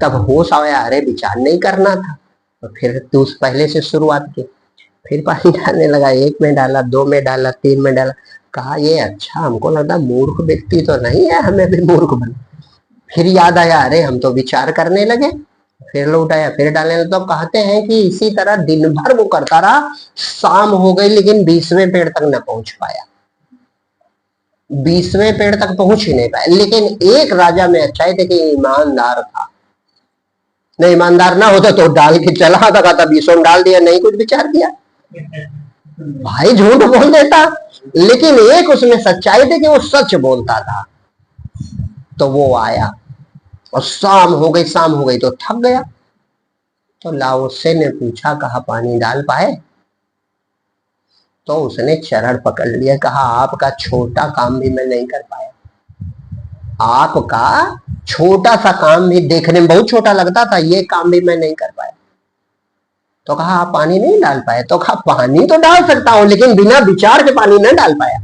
तब होश आया, अरे विचार नहीं करना था। तो फिर पहले से शुरुआत की, फिर पानी डालने लगा, 1 में डाला, 2 में डाला, 3 में डाला। कहा ये अच्छा, हमको लगता मूर्ख व्यक्ति तो नहीं है, हमें भी मूर्ख बना। फिर याद आया, अरे हम तो विचार करने लगे, फिर लौट आया, फिर डालने लगा। तो कहते हैं कि इसी तरह दिन भर वो करता रहा, शाम हो गई लेकिन 20वें पेड़ तक न पहुंच पाया, 20वें पेड़ तक पहुंच ही नहीं पाया। लेकिन एक राजा में अच्छाई थी कि ईमानदार था, नहीं ईमानदार ना होता तो डाल के चला आता, कहता 20 डाल दिया, नहीं कुछ विचार किया, भाई झूठ बोल देता। लेकिन एक उसमें सच्चाई थी कि वो सच बोलता था। तो वो आया और शाम हो गई तो थक गया। तो लाओसे ने पूछा, कहा पानी डाल पाए? तो उसने चरण पकड़ लिया, कहा आपका छोटा काम भी मैं नहीं कर पाया, आपका छोटा सा काम भी देखने में बहुत छोटा लगता था, ये काम भी मैं नहीं कर पाया। तो कहा आप पानी नहीं डाल पाए? तो कहा पानी तो डाल सकता हूं, लेकिन बिना विचार के पानी नहीं डाल पाया।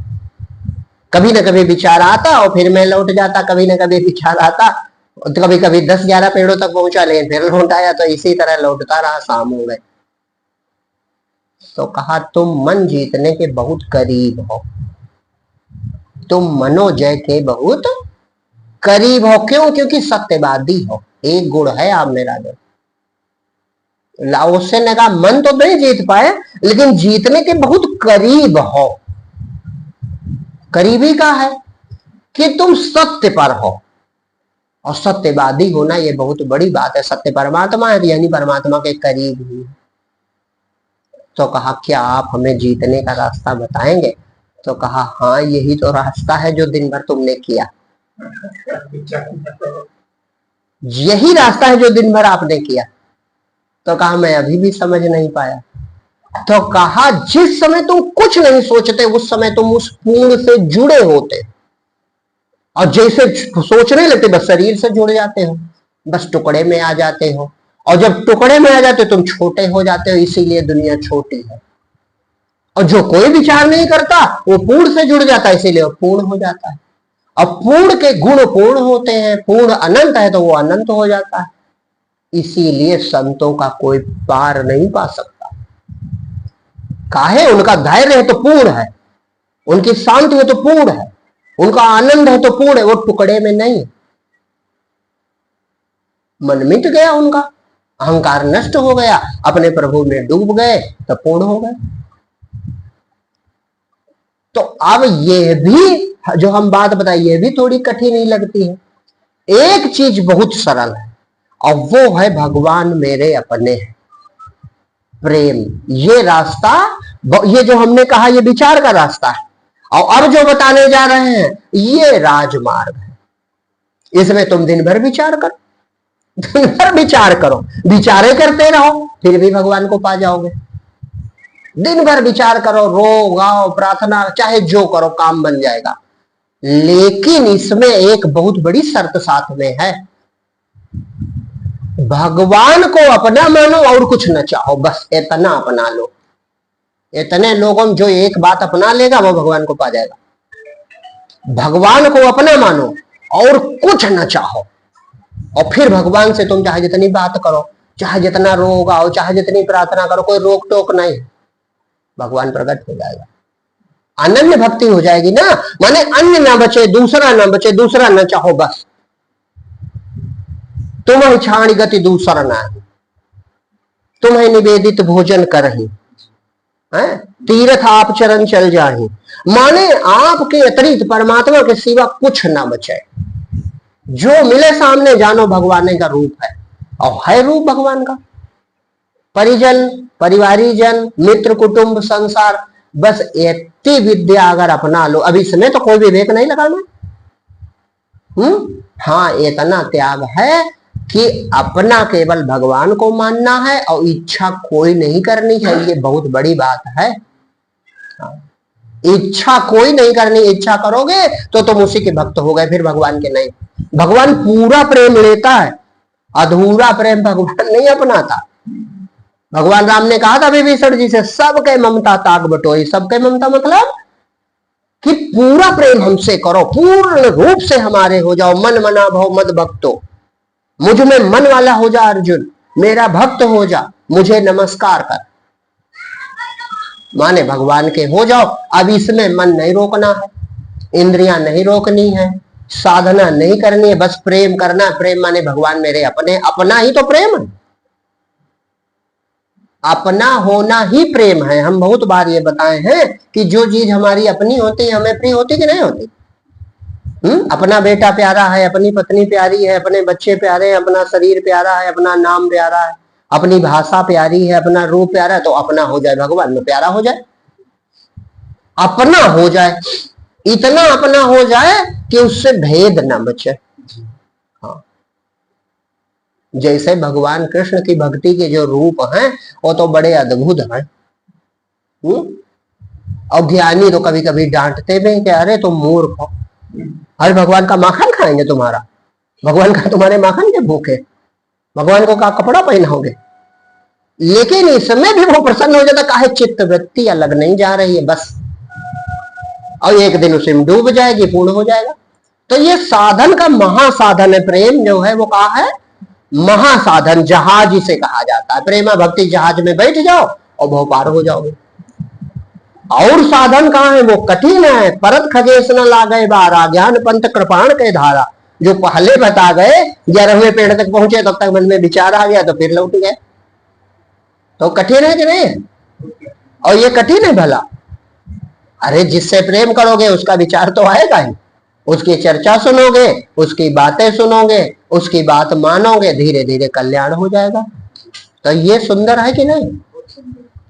कभी ना कभी विचार आता और फिर मैं लौट जाता, कभी ना कभी विचार आता, तो कभी कभी 10-11 पेड़ों तक पहुंचा, लेकिन फिर लौट आया, तो इसी तरह लौटता रहा, शाम हो गए। तो कहा तुम मन जीतने के बहुत करीब हो, तुम मनोजय के बहुत करीब हो। क्यों? क्योंकि सत्यवादी हो, एक गुण है आप में राजा। लाओसे ने कहा मन तो नहीं जीत पाए, लेकिन जीतने के बहुत करीब हो। करीबी का है कि तुम सत्य पर हो, और सत्यवादी होना ये बहुत बड़ी बात है। सत्य परमात्मा है यानी परमात्मा के करीब ही। तो कहा क्या आप हमें जीतने का रास्ता बताएंगे? तो कहा हाँ, यही तो रास्ता है जो दिन भर तुमने किया, यही रास्ता है जो दिन भर आपने किया। तो कहा मैं अभी भी समझ नहीं पाया। तो कहा जिस समय तुम कुछ नहीं सोचते उस समय तुम उस पूर्ण से जुड़े होते, और जैसे सोचने लगते बस शरीर से जुड़ जाते हो, बस टुकड़े में आ जाते हो, और जब टुकड़े में आ जाते हो तुम छोटे हो जाते हो, इसीलिए दुनिया छोटी है। और जो कोई विचार नहीं करता वो पूर्ण से जुड़ जाता है, इसीलिए वो पूर्ण हो जाता है। अब पूर्ण के गुण पूर्ण होते हैं, पूर्ण अनंत है तो वो अनंत हो जाता है। इसीलिए संतों का कोई पार नहीं पा सकता। काहे? उनका धैर्य है तो पूर्ण है, उनकी शांति है तो पूर्ण है, उनका आनंद है तो पूर्ण है, वो टुकड़े में नहीं। मन मिट गया उनका, अहंकार नष्ट हो गया, अपने प्रभु में डूब गए तो पूर्ण हो गए। तो अब ये भी जो हम बात बताई ये भी थोड़ी कठिन ही लगती है। एक चीज बहुत सरल है और वो है भगवान मेरे अपने हैं, प्रेम। ये रास्ता, ये जो हमने कहा ये विचार का रास्ता है, और अब जो बताने जा रहे हैं ये राजमार्ग है। इसमें तुम दिन भर विचार करो, दिन भर विचार करो, विचारे करते रहो, फिर भी भगवान को पा जाओगे। दिन भर विचार करो, रो गाओ प्रार्थना चाहे जो करो, काम बन जाएगा। लेकिन इसमें एक बहुत बड़ी शर्त साथ में है, भगवान को अपना मानो और कुछ न चाहो, बस इतना अपना लो। इतने लोगों जो एक बात अपना लेगा वो भगवान को पा जाएगा। भगवान को अपना मानो और कुछ न चाहो, और फिर भगवान से तुम चाहे जितनी बात करो, चाहे जितना रो गाओ, चाहे जितनी प्रार्थना करो, कोई रोक टोक नहीं, भगवान प्रकट हो जाएगा। अनन्य भक्ति हो जाएगी ना, माने अन्य ना बचे, दूसरा ना बचे, दूसरा न चाहो, बस तुम्हें छाणी गति दूसरा नाही, तुम्हें निवेदित भोजन करही, तीर्थ आप चरण चल जाही। माने आपके अतिरिक्त परमात्मा के सिवा कुछ ना बचे। जो मिले सामने जानो भगवान का रूप है, और है रूप भगवान का। परिजन, परिवारीजन, मित्र, कुटुंब, संसार, बस इतनी विद्या अगर अपना लो। अब इसमें तो कोई विवेक नहीं लगाना। हाँ, इतना त्याग है कि अपना केवल भगवान को मानना है और इच्छा कोई नहीं करनी है। ये बहुत बड़ी बात है। इच्छा कोई नहीं करनी, इच्छा करोगे तो तुम उसी के भक्त हो गए, फिर भगवान के नहीं। भगवान पूरा प्रेम लेता है, अधूरा प्रेम भगवान नहीं अपनाता। भगवान राम ने कहा था विभीषण जी से, सबके ममता ताग बटोरी। सबके ममता मतलब कि पूरा प्रेम हमसे करो, पूर्ण रूप से हमारे हो जाओ। मन मना भव मद भक्तो, मुझ में मन वाला हो जा अर्जुन, मेरा भक्त हो जा, मुझे नमस्कार कर। माने भगवान के हो जाओ। अब इसमें मन नहीं रोकना है, इंद्रियां नहीं रोकनी है, साधना नहीं करनी है, बस प्रेम करना। प्रेम माने भगवान मेरे अपने, अपना ही तो प्रेम है, अपना होना ही प्रेम है। हम बहुत बार ये बताए हैं कि जो चीज हमारी अपनी होती है हमें प्रिय होती कि नहीं होती। अपना बेटा प्यारा है, अपनी पत्नी प्यारी है, अपने बच्चे प्यारे हैं, अपना शरीर प्यारा है, अपना नाम प्यारा है, अपनी भाषा प्यारी है, अपना रूप प्यारा है, तो अपना हो जाए, भगवान में प्यारा हो जाए, अपना हो जाए। इतना अपना हो जाए कि उससे भेद ना बचे। हाँ, जैसे भगवान कृष्ण की भक्ति के जो रूप हैं वो तो बड़े अद्भुत हैं। और ज्ञानी तो कभी कभी डांटते भी कि अरे तुम मूर्ख हो, अरे भगवान का माखन खाएंगे तुम्हारा, भगवान का तुम्हारे माखन के भूखे, भगवान को का कपड़ा पहनाओगे। लेकिन इसमें भी वो प्रसन्न हो जाता, काहे चित्त वृत्ति अलग नहीं जा रही है बस, और एक दिन उसे डूब जाएगी, पूर्ण हो जाएगा। तो ये साधन का महासाधन है। प्रेम जो है वो कहा है महासाधन, जहाज इसे कहा जाता है। प्रेमा भक्ति जहाज में बैठ जाओ और भव पार हो जाओगे। और साधन कहाँ है? वो कठिन है। परत खगेश न लागे बारा, ज्ञान पंथ कृपाण के धारा। जो पहले बता गए 11वें पेड़ तक पहुंचे, तब तक मन में विचार आ गया तो फिर लौट गए। तो कठिन है कि नहीं? और ये कठिन है भला? अरे जिससे प्रेम करोगे उसका विचार तो आएगा ही, उसकी चर्चा सुनोगे, उसकी बातें सुनोगे, उसकी बात मानोगे, धीरे धीरे कल्याण हो जाएगा। तो ये सुंदर है कि नहीं?